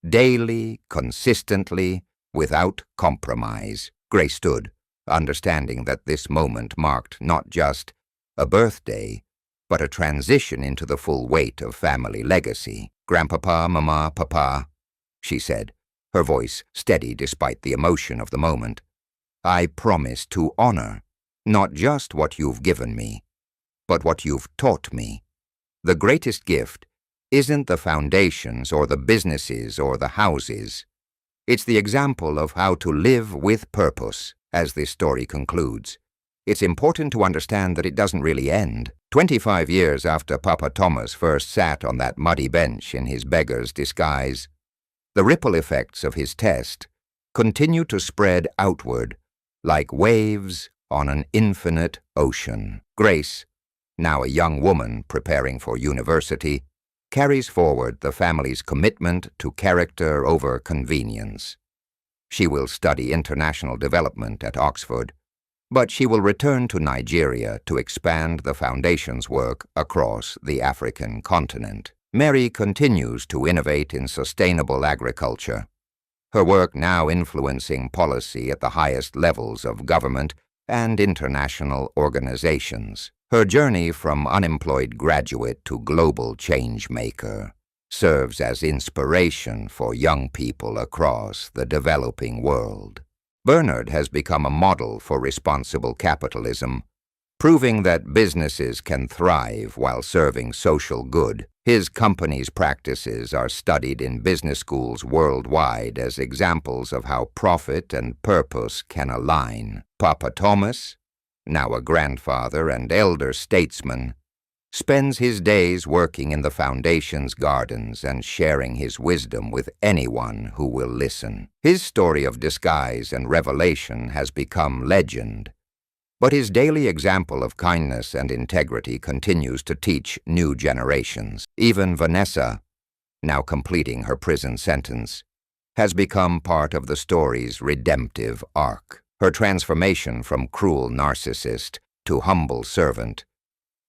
daily, consistently, without compromise. Grace stood, understanding that this moment marked not just a birthday, but a transition into the full weight of family legacy. Grandpapa, Mama, Papa, she said, her voice steady despite the emotion of the moment. I promise to honor not just what you've given me, but what you've taught me. The greatest gift isn't the foundations or the businesses or the houses. It's the example of how to live with purpose. As this story concludes, it's important to understand that it doesn't really end. 25 years after Papa Thomas first sat on that muddy bench in his beggar's disguise, the ripple effects of his test continue to spread outward like waves on an infinite ocean. Grace, now a young woman preparing for university, carries forward the family's commitment to character over convenience. She will study international development at Oxford, but she will return to Nigeria to expand the Foundation's work across the African continent. Mary continues to innovate in sustainable agriculture, her work now influencing policy at the highest levels of government and international organizations. Her journey from unemployed graduate to global change-maker serves as inspiration for young people across the developing world. Bernard has become a model for responsible capitalism, proving that businesses can thrive while serving social good. His company's practices are studied in business schools worldwide as examples of how profit and purpose can align. Papa Thomas, now a grandfather and elder statesman, spends his days working in the Foundation's gardens and sharing his wisdom with anyone who will listen. His story of disguise and revelation has become legend, but his daily example of kindness and integrity continues to teach new generations. Even Vanessa, now completing her prison sentence, has become part of the story's redemptive arc. Her transformation from cruel narcissist to humble servant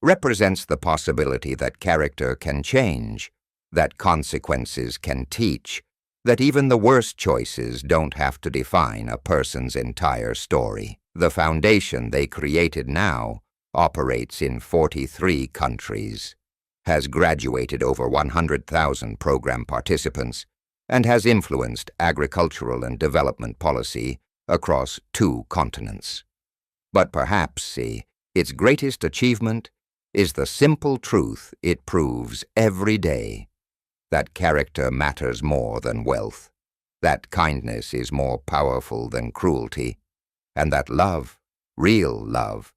represents the possibility that character can change, that consequences can teach, that even the worst choices don't have to define a person's entire story. The foundation they created now operates in 43 countries, has graduated over 100,000 program participants, and has influenced agricultural and development policy across 2 continents. But perhaps, its greatest achievement is the simple truth it proves every day, that character matters more than wealth, that kindness is more powerful than cruelty, and that love, real love,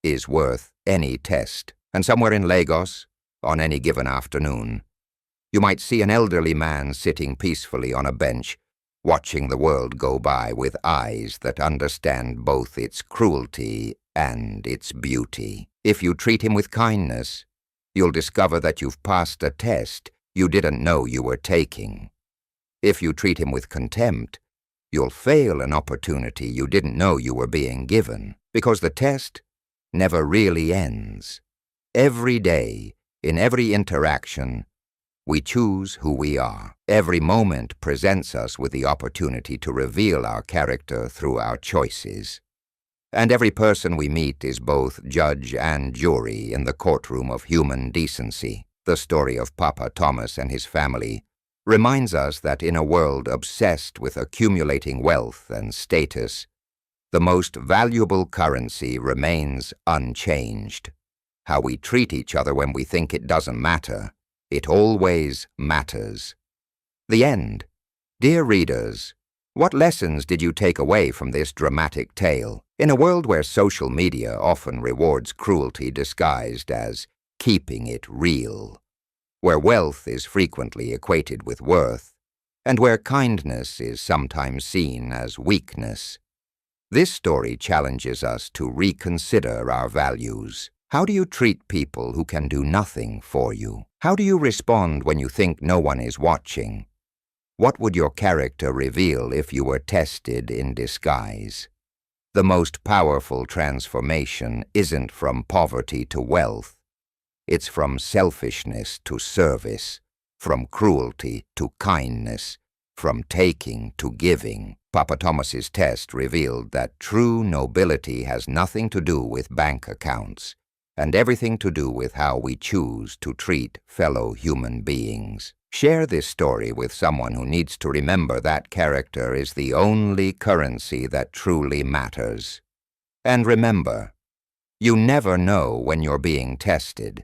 is worth any test. And somewhere in Lagos, on any given afternoon, you might see an elderly man sitting peacefully on a bench, watching the world go by with eyes that understand both its cruelty and its beauty. If you treat him with kindness, you'll discover that you've passed a test you didn't know you were taking. If you treat him with contempt, you'll fail an opportunity you didn't know you were being given, because the test never really ends. Every day, in every interaction, we choose who we are. Every moment presents us with the opportunity to reveal our character through our choices. And every person we meet is both judge and jury in the courtroom of human decency. The story of Papa Thomas and his family reminds us that in a world obsessed with accumulating wealth and status, the most valuable currency remains unchanged. How we treat each other when we think it doesn't matter, it always matters. The end. Dear readers, what lessons did you take away from this dramatic tale? In a world where social media often rewards cruelty disguised as keeping it real, where wealth is frequently equated with worth, and where kindness is sometimes seen as weakness, this story challenges us to reconsider our values. How do you treat people who can do nothing for you? How do you respond when you think no one is watching? What would your character reveal if you were tested in disguise? The most powerful transformation isn't from poverty to wealth. It's from selfishness to service, from cruelty to kindness, from taking to giving. Papa Thomas's test revealed that true nobility has nothing to do with bank accounts, and everything to do with how we choose to treat fellow human beings. Share this story with someone who needs to remember that character is the only currency that truly matters. And remember, you never know when you're being tested.